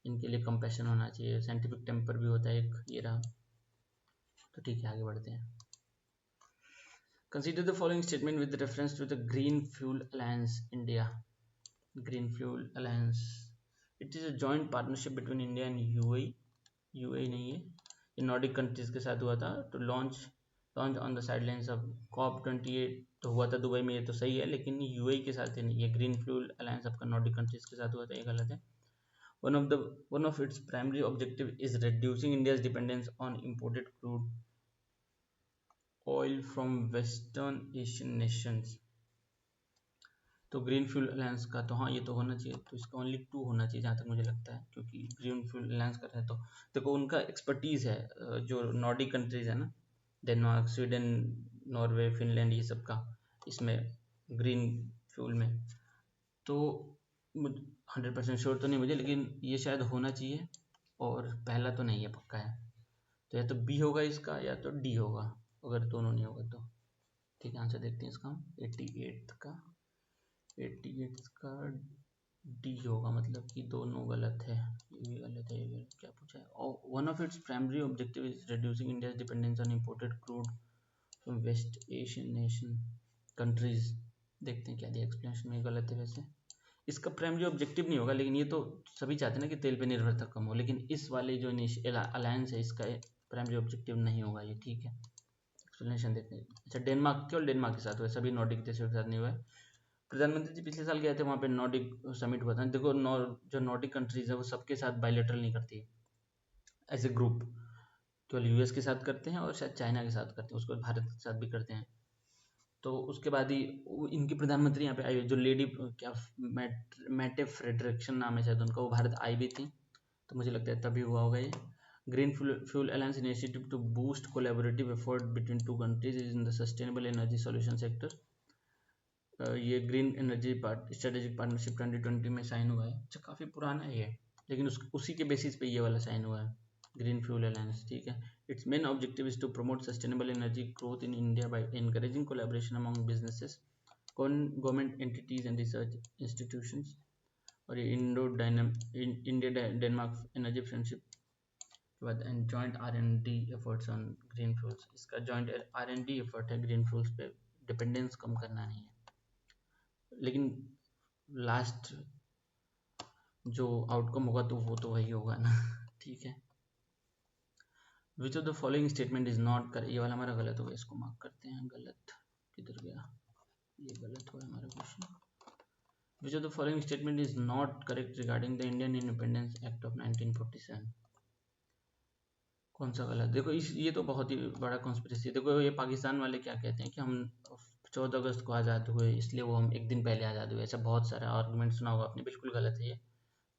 इनके लिए कंपैशन होना चाहिए। साइंटिफिक टेम्पर भी होता है एक, ये रहा, तो ठीक है आगे बढ़ते हैं। Consider the following statement with reference to the Green Fuel Alliance India. Green Fuel Alliance, it is a joint partnership between India and UAE, UAE नहीं है, ये नॉर्डिक कंट्रीज के साथ हुआ था। तो launch on the sidelines of COP28 तो हुआ था दुबई में, ये तो सही है, लेकिन यूएई के साथ ही नहीं, ये ग्रीन फ्यूल अलायंस आपका नॉर्डिक कंट्रीज के साथ हुआ था, ये गलत है। one of its primary objective is reducing India's dependence on imported crude oil from Western Asian nations। तो ग्रीन फ्यूल अलायंस का तो हाँ ये तो होना चाहिए, तो इसका ओनली 2 होना चाहिए जहाँ तक मुझे लगता है, क्योंकि ग्रीन फ्यूल अलायंस कर रहे हैं तो देखो उनका एक्सपर्टीज़ है, जो नॉर्डिक कंट्रीज है ना, डेनमार्क, स्वीडन, नॉर्वे, फिनलैंड, ये सब का इसमें ग्रीन फ्यूल में, तो 100% श्योर तो नहीं मुझे, लेकिन ये शायद होना चाहिए, और पहला तो नहीं है, पक्का है, तो या तो बी होगा इसका या तो डी होगा, अगर दोनों नहीं होगा तो। ठीक है, आंसर देखते हैं इसका हम। 88 का डी होगा, मतलब कि दोनों गलत है, ये भी गलत है, ये भी गलत। क्या पूछा है? One of its primary objective is reducing India's dependence on imported crude from West Asian nation countries. देखते हैं क्या दिया एक्सप्लेनेशन में, गलत है वैसे, इसका प्राइमरी ऑब्जेक्टिव नहीं होगा, लेकिन ये तो सभी चाहते हैं ना कि तेल पे निर्भरता कम हो, लेकिन इस वाले जो अलायंस है इसका प्राइमरी ऑब्जेक्टिव नहीं होगा ये, ठीक है। एक्सप्लेनेशन देखते हैं। अच्छा, डेनमार्क, केवल डेनमार्क के साथ हुआ है, सभी नॉर्डिक देशों के साथ नहीं हुआ है। प्रधानमंत्री जी पिछले साल गए थे वहाँ पे, नॉर्डिक समिट हुआ था। देखो जो नॉर्डिक कंट्रीज है वो सबके साथ बायलैटरल नहीं करती है एज ए ग्रुप, केवल यूएस के साथ करते हैं और शायद चाइना के साथ करते हैं, उसके बाद भारत के साथ भी करते हैं। तो उसके बाद ही इनकी प्रधानमंत्री यहाँ पे आई, जो लेडी क्या मैटे फ्रेडरिक्सन नाम है शायद उनका, वो भारत आई भी थी, तो मुझे लगता है तभी हुआ होगा ये। Green fuel alliance initiative to boost collaborative effort between two countries is in the sustainable energy solution sector. ये ग्रीन एनर्जी स्ट्रेटेजिक पार्टनरशिप 2020 में साइन हुआ है। अच्छा, काफ़ी पुराना है ये, लेकिन उसी के बेसिस पे ये वाला साइन हुआ है, ग्रीन फ्यूल अलायंस, ठीक है। Its main objective is to promote sustainable energy growth in India by encouraging collaboration among businesses, government entities and research institutions. और ये इंडिया डेनमार्क एनर्जी फ्रेंडशिप के बाद and joint R&D efforts on green fuels, इसका joint R&D effort है green fuels पे, dependence कम करना नहीं है, लेकिन लास्ट जो आउटकम होगा तो वो तो वही होगा ना। ठीक है, विच of the following statement is not कर, ये वाला हमारा गलत होगा, इसको मार्क करते हैं गलत, किधर गया, ये गलत हुआ हमारा question. Which of the following statement is not correct regarding the Indian independence act of 1947, कौन सा गलत? देखो ये तो बहुत ही बड़ा कॉन्स्पिरेसी। देखो ये पाकिस्तान वाले क्या कहते हैं कि हम 14 अगस्त को आज़ाद हुए इसलिए वो हम एक दिन पहले आज़ाद हुए, ऐसा बहुत सारा आर्गूमेंट सुना होगा आपने, बिल्कुल गलत है ये।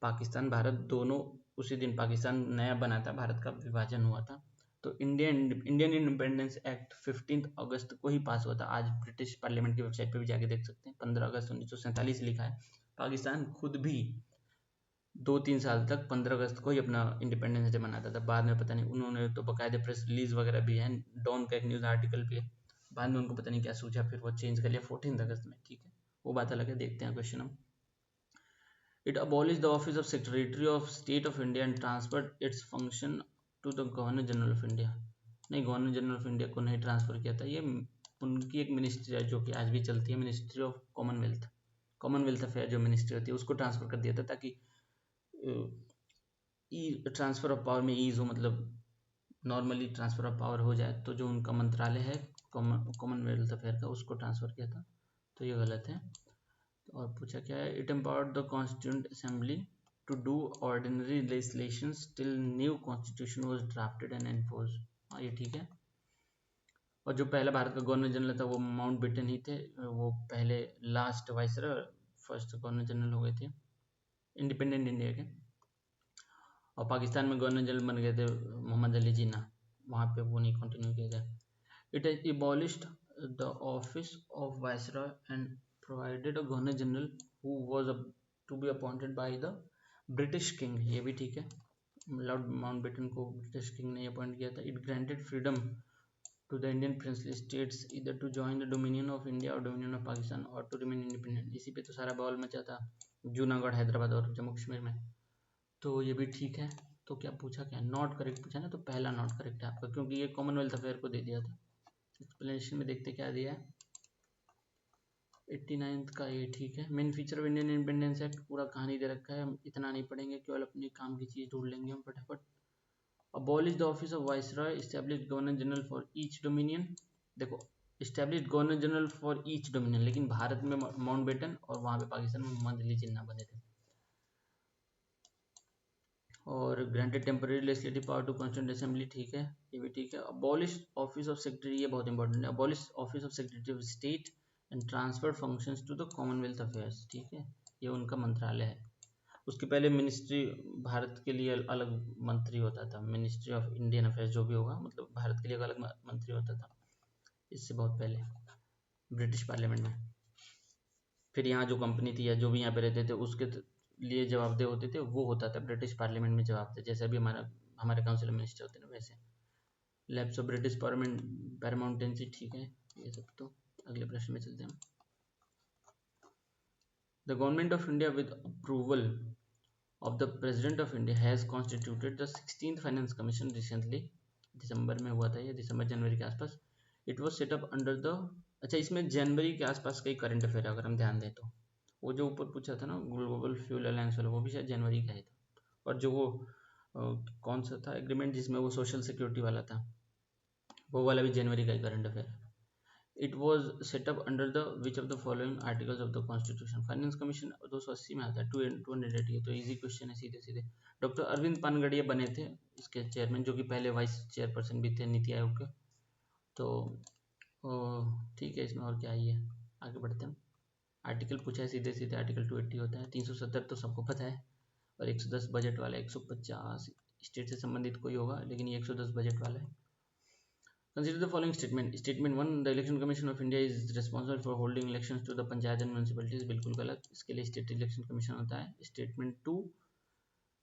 पाकिस्तान भारत दोनों उसी दिन, पाकिस्तान नया बना था, भारत का विभाजन हुआ था तो इंडियन इंडिपेंडेंस एक्ट 15 अगस्त को ही पास हुआ था। आज ब्रिटिश पार्लियामेंट की वेबसाइट पे भी जाके देख सकते हैं, 15 अगस्त 1947 लिखा है। पाकिस्तान खुद भी 2-3 साल तक 15 अगस्त को ही अपना इंडिपेंडेंस डे मनाता था। बाद में पता नहीं, उन्होंने तो बाकायदे प्रेस रिलीज वगैरह भी है, डॉन का एक न्यूज़ आर्टिकल भी है। बाद में उनको पता नहीं क्या सूझा, फिर वो चेंज कर लिया 14 अगस्त में। ठीक है, वो बात अलग है। देखते हैं क्वेश्चन हम। It abolished the office of Secretary of State of India and transferred its function to the Governor General of India। नहीं, गवर्नर जनरल ऑफ इंडिया को नहीं ट्रांसफर किया था, ये उनकी एक मिनिस्ट्री है जो कि आज भी चलती है, मिनिस्ट्री ऑफ कॉमनवेल्थ अफेयर जो मिनिस्ट्री होती है, उसको ट्रांसफर कर दिया था ताकि ट्रांसफर ऑफ पावर में ईज हो, मतलब नॉर्मली ट्रांसफर ऑफ पावर हो जाए। तो जो उनका मंत्रालय है कॉमनवेल्थ अफेयर का, उसको ट्रांसफर किया था, तो ये गलत है। और पूछा क्या है, it empowered the constituent assembly to do ordinary legislations till new constitution was drafted and enforced. हाँ, ये ठीक है। और जो पहला भारत का गवर्नर जनरल था वो माउंट बेटन ही थे, वो पहले last viceroy, first governor general हो गए थे इंडिपेंडेंट इंडिया के। और पाकिस्तान में गवर्नर जनरल बन गए थे मोहम्मद अली जिन्ना, वहाँ पे वो नहीं कंटिन्यू किया गया। It has abolished the office of viceroy and provided a governor general who was to be appointed by the British king. ये भी ठीक है, लॉर्ड माउंटबेटन को ब्रिटिश किंग ने अपॉइंट किया था। It granted freedom to the Indian princely states either to join the dominion of India और dominion of Pakistan और टू रिमेन इंडिपेंडेंट। इसी पे तो सारा बवाल मचा था जूनागढ़, हैदराबाद और जम्मू कश्मीर में। तो ये भी ठीक है। तो क्या पूछा, क्या नॉट करेक्ट पूछा ना, तो पहला नॉट करेक्ट है आपका, क्योंकि ये कॉमनवेल्थ अफेयर को दे दिया था। एक्सप्लेनेशन में देखते क्या दिया है। 89 का ये ठीक है। Main feature of Indian independence act पूरा कहानी दे रखा है, हम इतना नहीं पढ़ेंगे, केवल अपने काम की चीज़ ढूंढ लेंगे हम फटाफट। Abolish the office of viceroy, establish governor general for each dominion. देखो, establish governor general for each dominion, लेकिन भारत में माउंटबेटन और वहाँ पे पाकिस्तान में मोहम्मद अली जिन्ना बने थे। और granted temporary legislative power to constituent assembly, ठीक है, ये भी ठीक है। अबॉलिश ऑफिस ऑफ सेक्रेटरी, ये बहुत इंपॉर्टेंट है। Abolish office of secretary of state and transfer functions to the commonwealth affairs, ठीक है, ये उनका मंत्रालय है। उसके पहले मिनिस्ट्री, भारत के लिए अलग मंत्री होता था, मिनिस्ट्री ऑफ इंडियन अफेयर्स जो भी होगा, मतलब भारत के लिए अलग मंत्री होता था, इससे बहुत पहले ब्रिटिश पार्लियामेंट में। फिर यहाँ जो कंपनी थी या जो भी यहाँ पे रहते थे उसके लिए जवाबदेह होते थे, वो होता था ब्रिटिश पार्लियामेंट में जवाबदेह, जैसे अभी हमारे काउंसिल मिनिस्टर होते हैं वैसे। लैब्स ऑफ ब्रिटिश पैरामाउंटेंसी, ठीक है, ये सब। तो अगले प्रश्न में चलते हैं। The government of India with approval of the President of India has constituted the 16th Finance Commission recently। दिसंबर में हुआ था ये, दिसंबर जनवरी के आसपास। It was setup under the, अच्छा, इसमें जनवरी के आसपास का ही करंट अफेयर अगर हम ध्यान दें तो, वो जो ऊपर पूछा था ना ग्लोबल फ्यूल अलायंस वाला, वो भी शायद जनवरी का ही था। और जो वो कौन सा था एग्रीमेंट जिसमें वो सोशल सिक्योरिटी वाला था, वो वाला भी जनवरी का ही करंट अफेयर है। It was set up under the which of the following articles of the Constitution? Finance commission 280 में आता है, 280, तो इजी क्वेश्चन है सीधे सीधे। डॉक्टर अरविंद पानगड़िया बने थे इसके चेयरमैन, जो कि पहले वाइस चेयरपर्सन भी थे नीति आयोग के। तो ठीक है, इसमें और क्या ही है, आगे बढ़ते हैं। आर्टिकल पूछा है सीधे सीधे, आर्टिकल 280 होता है। 370 तो सबको पता है, और 110 बजट वाला है। 150 स्टेट से संबंधित कोई होगा, लेकिन ये 110 बजट वाला है। Consider the following statement. Statement 1, the Election Commission of India is responsible for holding elections to the panchayat and municipalities। बिल्कुल गलत, इसके लिए स्टेट इलेक्शन कमीशन होता है। Statement 2,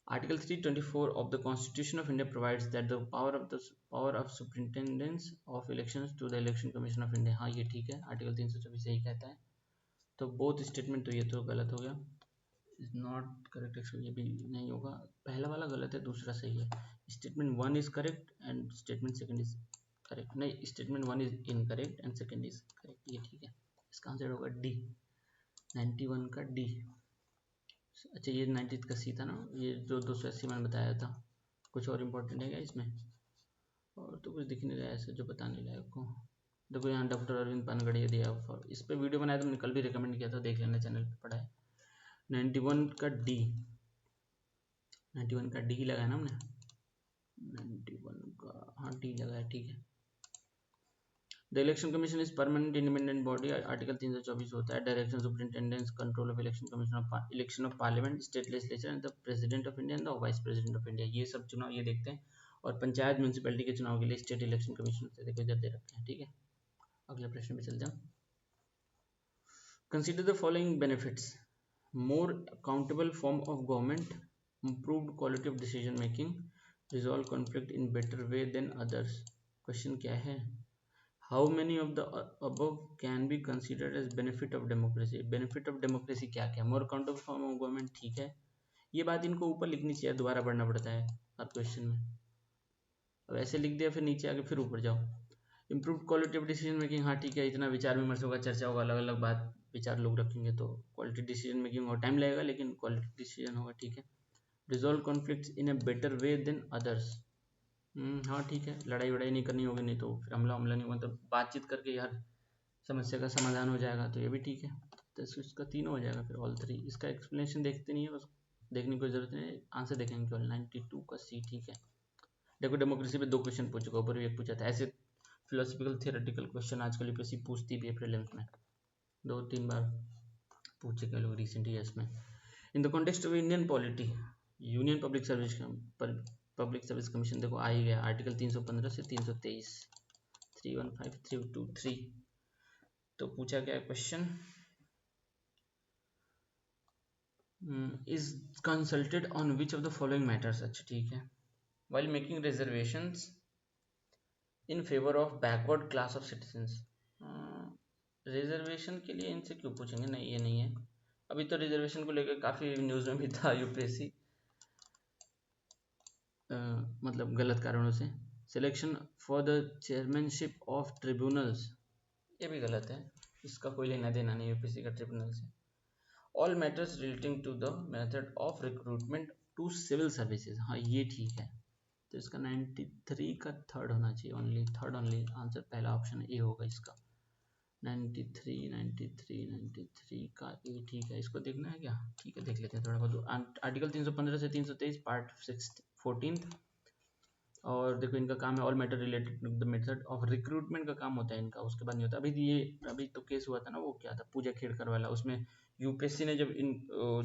Article 324 of the Constitution of India provides that the power of superintendence of elections to the Election Commission of India। हाँ, ये ठीक है, आर्टिकल 324 यही कहता है। तो बोथ स्टेटमेंट, तो ये तो गलत हो गया, इज नॉट करेक्ट, ये भी नहीं होगा। पहला वाला गलत है, दूसरा सही है। Statement 1 is correct and statement 2 is correct, नहीं, statement 1 is incorrect and 2 is correct, ये ठीक है। इसका आंसर होगा डी, 91 का डी। अच्छा, ये 90 का सी था ना, ये जो 280 मैंने बताया था। कुछ और इम्पोर्टेंट है क्या इसमें? और तो कुछ दिख नहीं रहा है ऐसा जो बताने लायक को। देखो यहाँ डॉक्टर अरविंद पानगड़िया दिया, इस पर वीडियो बनाया था मैंने, कल भी रिकमेंड किया था, देख लेना, चैनल पर पढ़ा है। 91 का डी, 91 का डी लगाया ना हमने, 91 का, हाँ डी लगाया, ठीक है। The election commission is permanent independent body, article 324 होता है। Direction, superintendence, control of election commission of election of parliament, state legislature and the president of India and the vice president of India. ये सब चुनाव ये देखते हैं। और panchayat municipality के चुनाव के लिए स्टेट इलेक्शन कमीशन से देखो इधर दे रखे हैं, ठीक है। अगले प्रश्न पे चलते हैं। Consider the following benefits: more accountable form of government, improved quality of decision making, resolve conflict in better way than others। Question क्या है? How many of the above can be considered as benefit of democracy. Benefit of democracy क्या क्या? More accountable form of government, ठीक है, ये बात इनको ऊपर लिखनी चाहिए, दोबारा पढ़ना पड़ता है हर क्वेश्चन में। अब ऐसे लिख दिया, फिर नीचे आके फिर ऊपर जाओ। Improve quality of decision making, हाँ ठीक है, इतना विचार विमर्श होगा, चर्चा होगा, अलग अलग बात विचार लोग रखेंगे तो क्वालिटी डिसीजन मेकिंग और टाइम लगेगा, लेकिन क्वालिटी डिसीजन होगा, ठीक है। Resolve conflicts in a better way than others, हाँ ठीक है, लड़ाई वड़ाई नहीं करनी होगी, नहीं तो फिर हमला हमला नहीं होगा, तो बातचीत करके यार समस्या का समाधान हो जाएगा, तो ये भी ठीक है। तो इसका तीनों हो जाएगा फिर, ऑल थ्री। इसका एक्सप्लेनेशन देखते नहीं है, बस देखने की कोई जरूरत नहीं है, आंसर देखेंगे केवल। 92 का सी, ठीक है। देखो डेमोक्रेसी पे 2 क्वेश्चन पूछ चुका, ऊपर भी एक पूछा था। ऐसे फिलोसफिकल थियोरेटिकल क्वेश्चन आजकल यूपीएससी पूछती भी है प्रीलिम्स में, 2-3 बार पूछ चुके लोग रिसेंट ईयर्स में। In the context of Indian polity, union public service commission देखो आ ही गया, आर्टिकल 315 से 323, 315 323। तो पूछा गया question, is consulted on which of the following matters. अच्छा ठीक है, while making reservations in favour of backward class of citizens. Reservation के लिए इनसे क्यों पूछेंगे, नहीं ये नहीं है। अभी तो रिजर्वेशन को लेकर काफ़ी न्यूज़ में भी था यूपीएससी, मतलब गलत कारणों से। Selection for the chairmanship of tribunals, ये भी गलत है, इसका कोई लेना देना नहीं यूपीएससी का ट्रिब्यूनल से। All matters relating to the method of recruitment to civil services, हाँ ये ठीक है। तो इसका 93 का थर्ड होना चाहिए, ओनली थर्ड, ओनली आंसर पहला ऑप्शन ए होगा इसका। 93 का ए ठीक है, इसको देखना है क्या? ठीक है देख लेते हैं थोड़ा बहुत। आर्टिकल 315 से 323 पार्ट 14। और देखो इनका काम है all matter related to the method of recruitment का काम होता है इनका, उसके बाद नहीं होता। अभी तो केस हुआ था ना, वो क्या था, पूजा खेड़कर वाला, उसमें यूपीएससी ने जब इन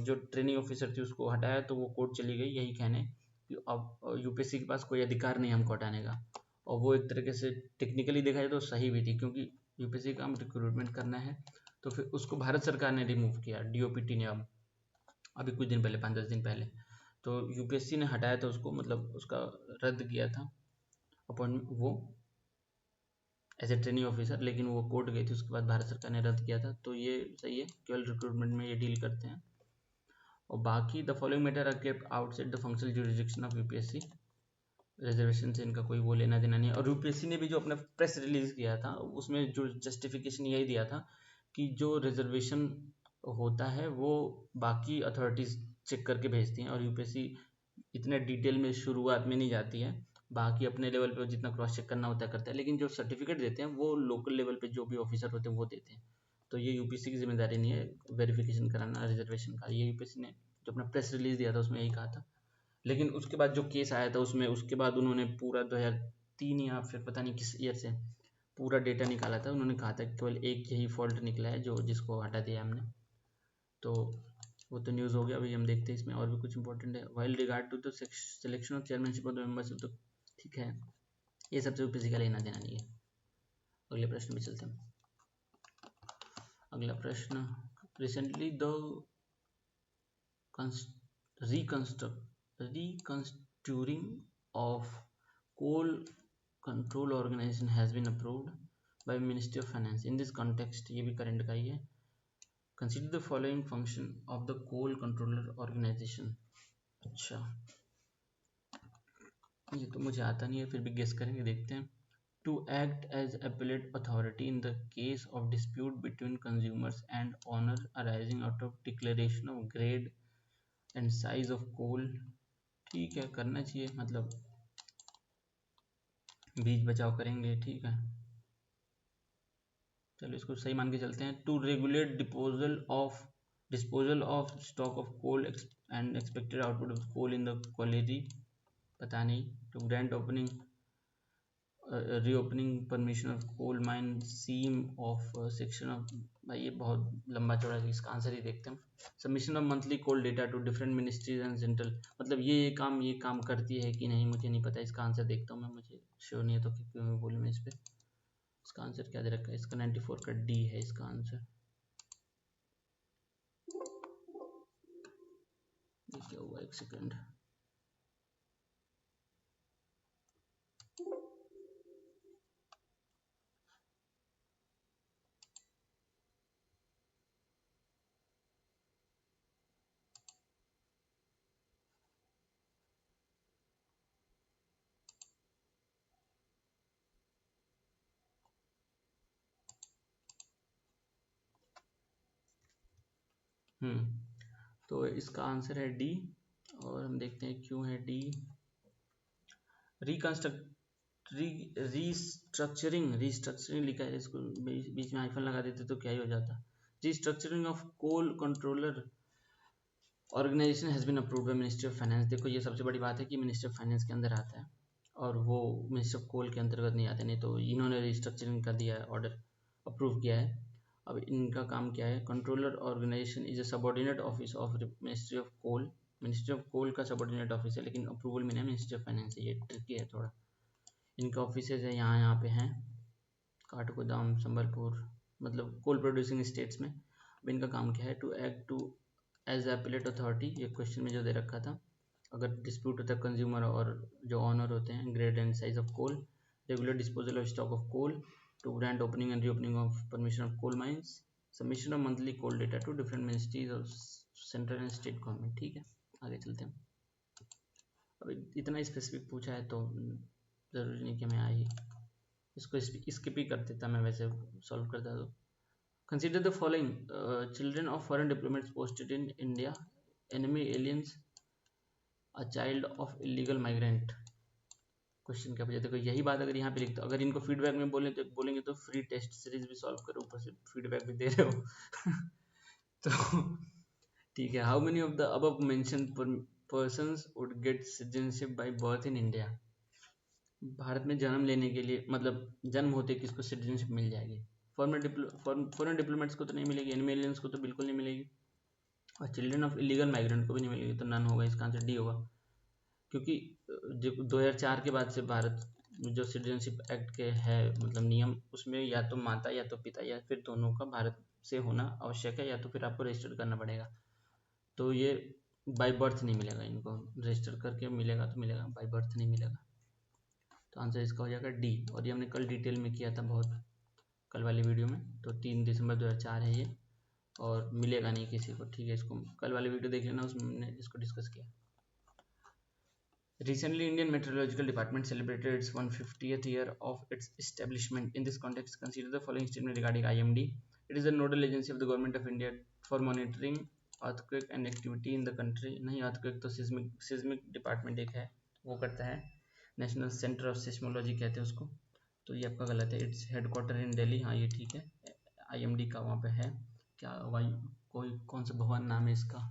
जो ट्रेनिंग ऑफिसर थी उसको हटाया तो वो कोर्ट चली गई यही कहने कि अब यूपीएससी के पास कोई अधिकार नहीं हमको हटाने का। और वो एक तरीके से टेक्निकली देखा जाए तो सही भी थी, क्योंकि यूपीएससी का काम रिक्रूटमेंट करना है। तो फिर उसको भारत सरकार ने रिमूव किया, डीओपीटी ने, अब अभी कुछ दिन पहले, 5-10 दिन पहले। तो यूपीएससी ने हटाया था उसको, मतलब उसका रद्द किया था अपॉइंटमेंट, वो एज ए ट्रेनिंग ऑफिसर, लेकिन वो कोर्ट गई थी, उसके बाद भारत सरकार ने रद्द किया था। तो ये सही है, केवल रिक्रूटमेंट में ये डील करते हैं। और बाकी the following matter are kept outside the functional jurisdiction of UPSC. Reservation से इनका कोई वो लेना देना नहीं है। और यूपीएससी ने भी जो अपना प्रेस रिलीज किया था उसमें जो जस्टिफिकेशन यही दिया था कि जो रिजर्वेशन होता है वो बाकी अथॉरिटीज़ चेक करके भेजती हैं, और यूपीएससी इतने डिटेल में शुरुआत में नहीं जाती है, बाकी अपने लेवल पे जितना क्रॉस चेक करना होता है करता है, लेकिन जो सर्टिफिकेट देते हैं वो लोकल लेवल पे जो भी ऑफिसर होते हैं वो देते हैं। तो ये यूपीएससी की जिम्मेदारी नहीं है वेरिफिकेशन कराना रिजर्वेशन का, ये यूपीएससी ने जो अपना प्रेस रिलीज दिया था उसमें यही कहा था। लेकिन उसके बाद जो केस आया था उसमें, उसके बाद उन्होंने पूरा 2003 या फिर पता नहीं किस ईयर से पूरा डेटा निकाला था, उन्होंने कहा था कि केवल एक यही फॉल्ट निकला है जो जिसको हटा दिया हमने। तो वो तो न्यूज़ हो गया। अभी हम देखते हैं इसमें और भी कुछ इंपॉर्टेंट है। While regard to the selection of chairmanship of the membership, तो ठीक है, ये सबसे ऊपर का लेना देना नहीं है। अगले प्रश्न में चलते हैं। अगला प्रश्न, recently the reconstructing of coal control organization has been approved by Ministry of Finance. In this context, ये भी करंट का ही है। Consider the following function of the coal controller organization। अच्छा ये तो मुझे आता नहीं है, फिर भी गेस करेंगे, देखते हैं। To act as appellate authority in the case of dispute between consumers and owner arising out of declaration of grade and size of coal। ठीक है, करना चाहिए, मतलब बीच बचाव करेंगे, ठीक है, चलो इसको सही मान के चलते हैं। To regulate disposal of stock of coal and expected output of coal in the quality, पता नहीं। To grant opening reopening permission of coal mine seam of section of भाई ये बहुत लंबा चौड़ा है, इसका आंसर ही देखते हैं। Submission of monthly coal data to different ministries and central, मतलब ये काम करती है कि नहीं मुझे नहीं पता, इसका आंसर देखता हूँ मैं, मुझे श्योर नहीं है तो क्यों बोलूँ मैं इस पर। इसका आंसर क्या दे रखा है, इसका 94 का डी है इसका आंसर। ये क्या हुआ, एक सेकेंड। तो इसका आंसर है डी, और हम देखते हैं क्यों है डी। रिकंस्ट्रक्ट रीस्ट्रक्चरिंग लिखा है, इसको बीच में आइफन लगा देते तो क्या ही हो जाता। Restructuring of coal controller organisation has been approved by ministry of finance. देखो ये सबसे बड़ी बात है कि मिनिस्ट्री ऑफ फाइनेंस के अंदर आता है और वो मिनिस्ट्री ऑफ कोल के अंतर्गत नहीं आते, नहीं तो इन्होंने रिस्ट्रक्चरिंग का दिया है, ऑर्डर अप्रूव किया है। अब इनका काम क्या है, controller organisation is a subordinate office of ministry of coal. Ministry of coal का सबऑर्डिनेट ऑफिस है, लेकिन अप्रूवल में नहीं मिनिस्ट्री ऑफ फाइनेंस है, ये ट्रिकी है थोड़ा। इनके ऑफिस है यहाँ पे हैं, काठगोदाम, संबलपुर, मतलब कोल प्रोड्यूसिंग स्टेट्स में। अब इनका काम क्या है, to act to as appellate authority, ये क्वेश्चन में जो दे रखा था। अगर डिस्प्यूट होता है कंज्यूमर और जो ऑनर होते हैं, grade and size of coal, regular disposal of stock of coal, to grant opening and reopening of permission of coal mines, submission of monthly coal data to different ministries of central and state government. ठीक है, आगे चलते हैं। अब इतना specific पूछा है तो ज़रूरी नहीं कि मैं आई इसको स्किप ही कर देता, मैं वैसे सॉल्व करता। तो consider the following children of foreign diplomats posted in India, enemy aliens, a child of illegal migrant. Question क्या पूछा, देखो यही बात अगर यहाँ पे लिखते, अगर इनको फीडबैक में बोलेंगे तो फ्री टेस्ट सीरीज भी सॉल्व करो, ऊपर से फीडबैक भी दे रहे हो तो ठीक है। How many of the above mention persons would get citizenship by birth in India. Bharat में जन्म लेने के लिए, मतलब जन्म होते किसको सिटीजनशिप मिल जाएगी। फॉरेन डिप्लोमेट्स को तो नहीं मिलेगी, एनिमी एलियंस को तो बिल्कुल नहीं मिलेगी, और चिल्ड्रन ऑफ इलीगल माइग्रेंट को भी नहीं मिलेगी, तो नन होगा, इसका आंसर डी होगा। क्योंकि जो 2004 के बाद से भारत जो सिटीजनशिप एक्ट के है मतलब नियम, उसमें या तो माता या तो पिता या फिर दोनों का भारत से होना आवश्यक है, या तो फिर आपको रजिस्टर करना पड़ेगा। तो ये बाय बर्थ नहीं मिलेगा, इनको रजिस्टर करके मिलेगा तो मिलेगा, बाय बर्थ नहीं मिलेगा। तो आंसर इसका हो जाएगा डी। और ये हमने कल डिटेल में किया था बहुत, कल वाली वीडियो में। तो 3 दिसंबर 2004 है ये, और मिलेगा नहीं किसी को, ठीक है। इसको कल वाली वीडियो देख लेना, उसमें हमने इसको डिस्कस किया। Recently, Indian Meteorological Department celebrated its 150th year of its establishment. In this context, consider the following statement regarding IMD. It is the nodal agency of the Government of India for monitoring earthquake and activity in the country. नहीं, earthquake तो seismic department एक है, वो करता है, national centre of seismology कहते हैं उसको। तो ये आपका गलत है, इट्स हेडक्वार्टर इन दिल्ली। हाँ ये ठीक है, IMD का वहाँ पे है। क्या वायु, कोई कौन सा भवन नाम है इसका,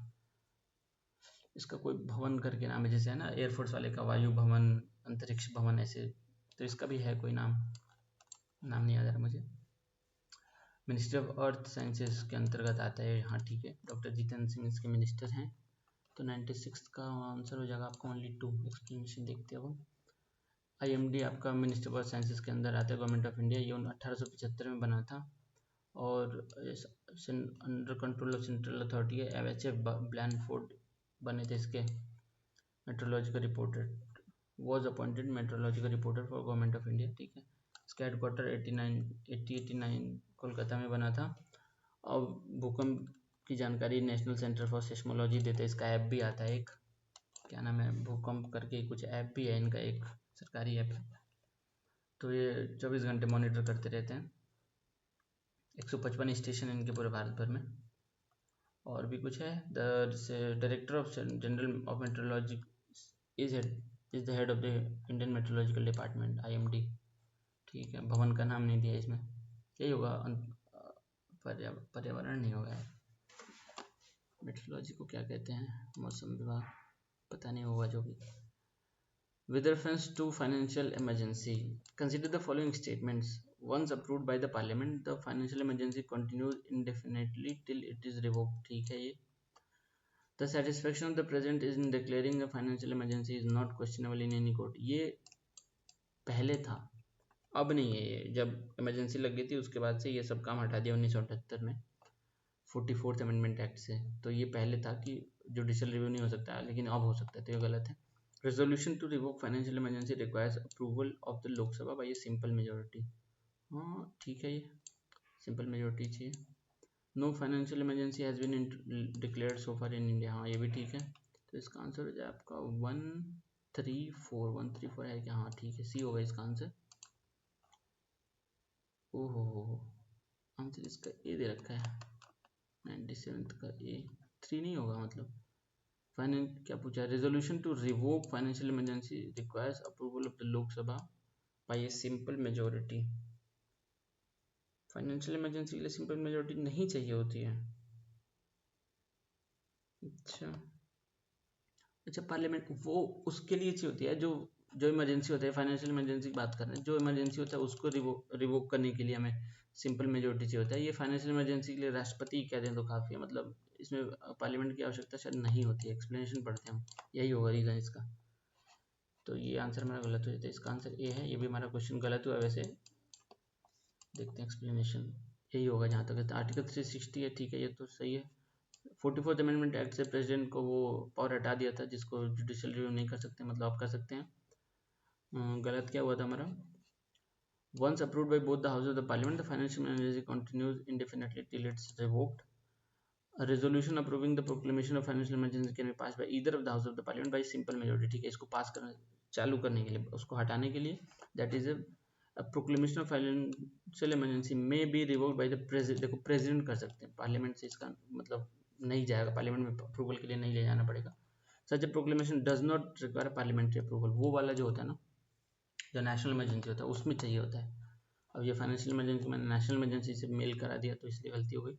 इसका कोई भवन करके नाम है, जैसे है ना एयरफोर्स वाले का वायु भवन, अंतरिक्ष भवन, ऐसे। तो इसका भी है कोई नाम नहीं आ रहा मुझे। मिनिस्ट्री ऑफ अर्थ साइंसेस के अंतर्गत आता है, हाँ ठीक है। डॉक्टर जितेंद्र सिंह इसके मिनिस्टर हैं। तो 96 का आंसर हो जाएगा आपका ओनली 2। एक्सप्लेनेशन देखते हो। IMD आपका मिनिस्ट्री ऑफ अर्थ साइंसेस के अंदर आता है, गवर्नमेंट ऑफ इंडिया। ये 1875 में बना था, और under control of central authority है। FHF ब्लैनफोर्ड बने थे इसके meteorological reporter, was appointed meteorological reporter for government of India, ठीक है। इसका हेडक्वार्टर 89 कोलकाता में बना था। और भूकंप की जानकारी नेशनल सेंटर फॉर सिस्मोलॉजी देता है। इसका ऐप भी आता है एक, क्या नाम है, भूकंप करके कुछ ऐप भी है इनका, एक सरकारी ऐप है। तो ये 24 घंटे मॉनिटर करते रहते हैं। 155 स्टेशन इनके पूरे भारत भर में। और भी कुछ है, the director of general of meteorology is the head of the Indian meteorological department, IMD, ठीक है। भवन का नाम नहीं दिया इसमें, यही होगा, पर्यावरण नहीं होगा। मेट्रोलॉजी को क्या कहते हैं, मौसम विभाग, पता नहीं होगा जो भी। With reference to financial emergency, consider the following statements. once approved by the parliament the financial emergency continues indefinitely till it is revoked. ठीक है ये. The satisfaction of the president in declaring a financial emergency is not questionable in any court. ये पहले था, अब नहीं है ये. जब इमरजेंसी लग गई थी उसके बाद से ये सब काम हटा दिया 1978 में 44th अमेंडमेंट एक्ट से. तो ये पहले था कि जुडिशियल रिव्यू नहीं हो सकता, लेकिन अब हो सकता है, तो ये गलत है. Resolution to revoke financial emergency requires approval of the Lok Sabha by simple majority. हाँ ठीक है, ये सिंपल मेजोरिटी चाहिए. No financial emergency has been declared so far in India. हाँ ये भी ठीक है. तो इसका आंसर हो जाए आपका 134 है क्या? हाँ ठीक है, सी होगा इसका आंसर. ओहो, आंसर इसका ए दे रखा है 97th का ए. 3 नहीं होगा मतलब. फाइनेंस क्या पूछा? Resolution to revoke financial emergency requires approval of the Lok Sabha by a simple majority. Financial emergency के लिए सिंपल मेजोरिटी नहीं चाहिए होती है. अच्छा पार्लियामेंट वो उसके लिए चाहिए होती है जो जो इमरजेंसी होता है. फाइनेंशियल इमरजेंसी की बात कर रहे हैं, जो इमरजेंसी होता है उसको रिवोक करने के लिए हमें सिंपल मेजोरिटी चाहिए होता है. ये फाइनेंशियल इमरजेंसी के लिए राष्ट्रपति कह दें तो काफ़ी है, मतलब इसमें पार्लियामेंट की आवश्यकता शायद नहीं होती है. एक्सप्लेनेशन पढ़ते हैं हम, यही होगा रीज़न इसका. तो ये आंसर हमारा गलत हो जाता है. इसका आंसर ए है. ये भी हमारा क्वेश्चन गलत हुआ वैसे. देखते हैं एक्सप्लेनेशन. यही होगा जहाँ तक. आर्टिकल 360 है, ठीक है, ये तो सही है. 44th अमेंडमेंट एक्ट से प्रेसिडेंट को वो पावर हटा दिया था जिसको जुडिशियल रिव्यू नहीं कर सकते, मतलब आप कर सकते हैं. गलत क्या हुआ था हमारा? Once approved by both the houses of the parliament, the financial emergency continues indefinitely till it's revoked. A resolution approving the proclamation of financial emergency can be passed by either of the houses of the parliament by simple majority. ठीक है, इसको पास करने चालू करने के लिए, उसको हटाने के लिए, that is a proclamation of financial emergency may be revoked by the president. देखो प्रेसिडेंट कर सकते हैं, पार्लियामेंट से इसका मतलब नहीं जाएगा, पार्लियामेंट में अप्रूवल के लिए नहीं ले जाना पड़ेगा. Such a proclamation does not require parliamentary approval. वो वाला जो होता है ना, जो नेशनल इमरजेंसी होता है उसमें चाहिए होता है. अब ये फाइनेंशियल इमरजेंसी मैंने नेशनल इमरजेंसी से मेल करा दिया तो इसलिए गलती हो गई.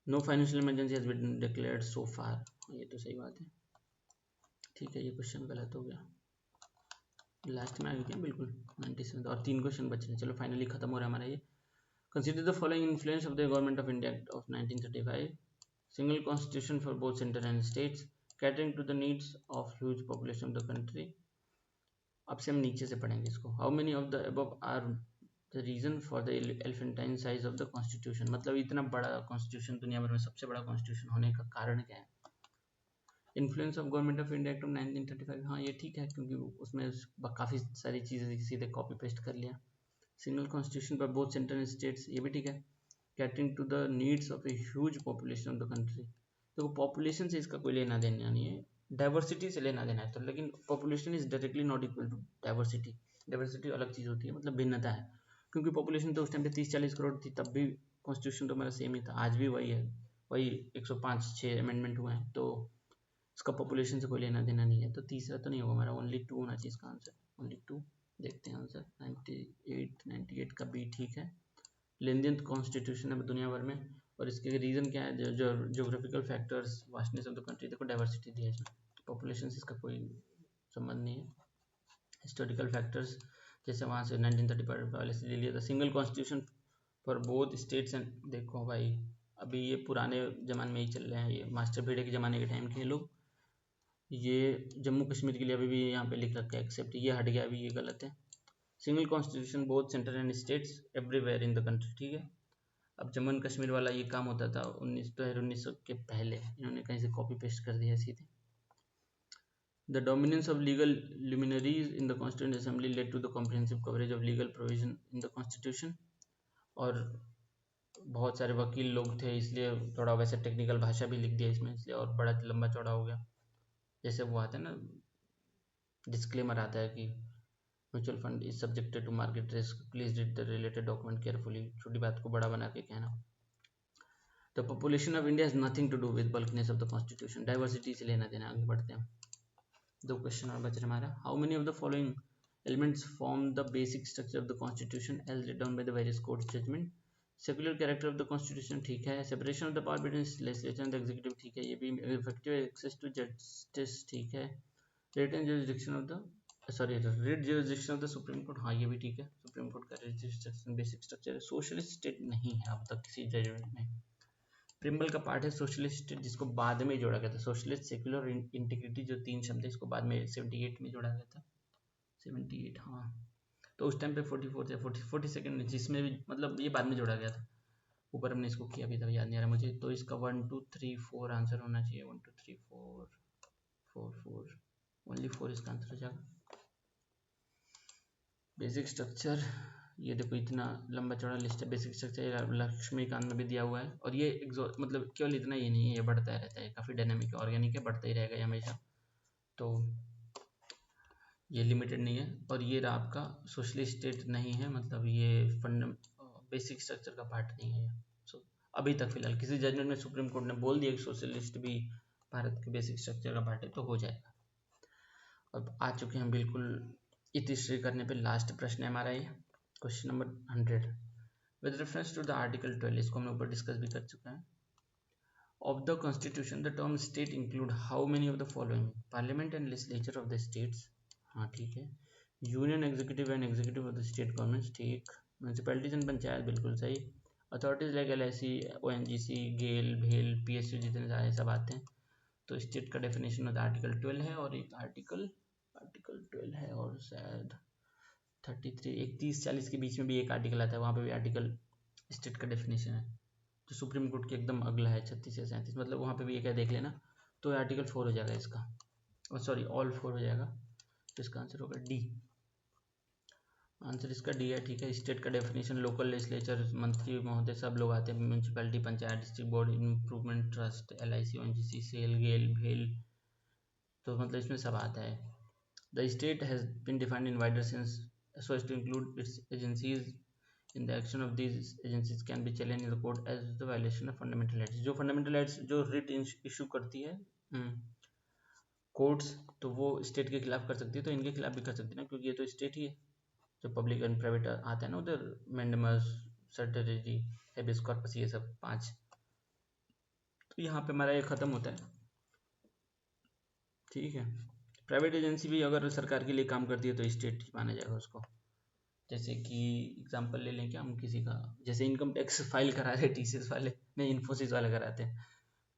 No financial emergency has been declared so far. ये तो सही बात है. ठीक है, ये क्वेश्चन गलत हो गया. लास्ट में आ गया बिल्कुल 97. और 3 क्वेश्चन बच रहे हैं. चलो फाइनली खत्म हो रहा है हमारा ये. Consider the following influence of the government of India act of 1935. Single constitution for both centre and states, catering to the needs of huge population of the country. अब से हम नीचे से पढ़ेंगे इसको. How many of the above are the reason for the elephantine size of the constitution. मतलब इतना बड़ा कॉन्स्टिट्यूशन, दुनिया भर में सबसे बड़ा कॉन्स्टिट्यूशन होने का कारण क्या है? Influence of government of India act of 1935. हाँ ये ठीक है, क्योंकि उसमें काफ़ी सारी चीज़ें सीधे कॉपी पेस्ट कर लिया. Single constitution for both centre and states, ये भी ठीक है. Catering to the needs of a huge population of the country. तो पॉपुलेशन से इसका कोई लेना देना नहीं है, डाइवर्सिटी से लेना देना है. तो लेकिन population is directly not equal to diversity. Diversity अलग चीज़ होती है, मतलब भिन्नता है. क्योंकि पॉपुलेशन तो उस टाइम पे 30-40 करोड़ थी, तब भी कॉन्स्टिट्यूशन तो मेरा सेम ही था, आज भी वही है. वही 105-6 अमेंडमेंट हुए हैं, तो इसका पॉपुलेशन से कोई लेना देना नहीं है. तो तीसरा तो नहीं होगा हमारा, ओनली 2 होना चाहिए इसका आंसर. ओनली 2. देखते हैं आंसर. 98 का बी ठीक है. लेंदियंत कॉन्स्टिट्यूशन है दुनिया भर में. और इसके रीज़न क्या है? जो geographical factors, vastness of the country. देखो डाइवर्सिटी दी है इसमें, पॉपुलेशन से इसका कोई संबंध नहीं है. हिस्टोरिकल फैक्टर्स, जैसे वहाँ से 1935 वाले से ले लिया था. Single constitution for both states and. देखो भाई अभी ये पुराने ज़माने में ही चल रहे हैं, ये मास्टर भिड़े के ज़माने के टाइम के लोग. ये जम्मू कश्मीर के लिए अभी भी यहाँ पे लिख रखा है एक्सेप्ट, ये हट गया अभी, ये गलत है. Single constitution both centre and states everywhere in the country. ठीक है. अब जम्मू एंड कश्मीर वाला ये काम होता था 1900 के पहले, इन्होंने कहीं से कॉपी पेस्ट कर दिया सीधे. The dominance of legal luminaries in the Constituent Assembly led to the comprehensive coverage of legal provision in the Constitution. और बहुत सारे वकील लोग थे, इसलिए थोड़ा वैसे टेक्निकल भाषा भी लिख दिया इसमें, इसलिए और बड़ा लंबा चौड़ा हो गया. जैसे वो आता है ना, डिस्क्लेमर आता है कि mutual fund is subjected to market risk, please read the related document carefully. छोटी बात को बड़ा बना के कहना. The population of India has nothing to do with bulkiness of the constitution. Diversity से लेना देना. आगे बढ़ते हैं. 2 क्वेश्चन और बच रहे हमारा. How many of the following elements form the basic structure of the constitution as laid down by the various courts judgment. Secular character of the constitution ठीक है. separation of the power between legislature and the executive ठीक है. ये भी effective access to justice ठीक है. right and jurisdiction of the sorry, writ jurisdiction of the supreme court, हाँ ये भी ठीक है, सुप्रीम कोर्ट का रिट जुरिसडिक्शन बेसिक स्ट्रक्चर है। सोशलिस्ट स्टेट नहीं है अब तक किसी जजमेंट में। प्रिम्बल का पार्ट है सोशलिस्ट स्टेट, जिसको बाद में जोड़ा गया था। सोशलिस्ट, सेक्युलर और इंटीग्रिटी जो 3 शब्द है, इसको बाद में 78 में जोड़ा गया था। 78, हाँ। तो उस टाइम पे 44 या 42nd, जिसमें भी मतलब ये बाद में जोड़ा गया था। ऊपर हमने इसको किया भी था, याद नहीं आ रहा मुझे। तो इसका 1 2 3 4 आंसर होना चाहिए। 1 2 3 4 4 4, ओनली 4 इसका आंसर हो जाएगा। बेसिक स्ट्रक्चर, ये देखो इतना लंबा चौड़ा लिस्ट है। बेसिक स्ट्रक्चर लक्ष्मीकांत में भी दिया हुआ है। और ये मतलब केवल इतना ही नहीं है, ये बढ़ता रहता है, काफ़ी डायनेमिक है, ऑर्गेनिक है, बढ़ता ही रहेगा ये हमेशा। तो ये लिमिटेड नहीं है। और ये रहा आपका सोशलिस्ट स्टेट नहीं है, मतलब ये बेसिक स्ट्रक्चर का पार्ट नहीं है। सो अभी तक फिलहाल किसी जजमेंट में सुप्रीम कोर्ट ने बोल दिया कि सोशलिस्ट भी भारत के बेसिक स्ट्रक्चर का पार्ट है तो हो जाएगा। अब आ चुके हैं बिल्कुल इतिश्री करने पे। लास्ट प्रश्न है हमारा ये, question number 100 with reference to the article 12। इसको हमने ऊपर डिस्कस भी कर चुके हैं। Of the constitution the term state include how many of the following? Parliament and legislature of the states, हाँ ठीक है। Union executive and executive of the state governments, ठीक। म्यूनसिपैलिटीज एंड पंचायत, बिल्कुल सही। Authorities like LIC, ONGC, GAIL, भेल, PSU, जितने सारे सब आते हैं। तो स्टेट का डेफिनेशन होता है आर्टिकल 12 है, और एक आर्टिकल 12 है, और शायद 33 31 40 के बीच में भी एक आर्टिकल आता है, वहाँ पे भी आर्टिकल स्टेट का डेफिनेशन है, जो सुप्रीम कोर्ट के एकदम अगला है 36 या 37, मतलब वहाँ पे भी एक है, देख लेना। तो आर्टिकल 4 हो जाएगा इसका, और सॉरी ऑल 4 हो जाएगा। तो इसका आंसर होगा डी। आंसर इसका डी है, ठीक है। स्टेट का डेफिनेशन लोकल लेजिस्लेचर, मंत्री महोदय सब लोग आते हैं। Municipality, panchayat, district board, improvement trust, LIC, ONGC, SAIL, GAIL, भेल, तो मतलब इसमें सब आता है। The state has been defined in wider sense so as to include its agencies in the action of these agencies can be challenged in the court as the violation of fundamental rights। जो fundamental rights जो writ issue करती है courts, तो वो state के खिलाफ कर सकती है, तो इनके खिलाफ भी कर सकती है ना, क्योंकि ये तो स्टेट ही है। जो पब्लिक एंड प्राइवेट आता है ना उधर, मैंडेमस, सर्टेरिटी, हेबियस कॉर्पस, ये सब 5। तो यहाँ पे हमारा ये ख़त्म होता है, ठीक है। प्राइवेट एजेंसी भी अगर सरकार के लिए काम करती है तो स्टेट माना जाएगा उसको। जैसे कि एग्जांपल ले लें क्या हम किसी का, जैसे इनकम टैक्स फाइल करा रहे TCS वाले, नहीं इन्फोसिस वाले कराते हैं,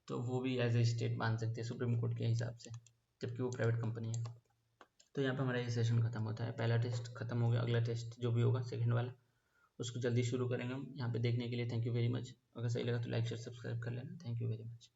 तो वो भी एज ए स्टेट मान सकते हैं सुप्रीम कोर्ट के हिसाब से, जबकि वो प्राइवेट कंपनी है। तो यहाँ पे हमारा ये सेशन खत्म होता है। पहला टेस्ट खत्म हो गया, अगला टेस्ट जो भी होगा सेकंड वाला उसको जल्दी शुरू करेंगे हम। यहाँ पे देखने के लिए थैंक यू वेरी मच। अगर सही लगा तो लाइक शेयर सब्सक्राइब कर लेना। Thank you very much.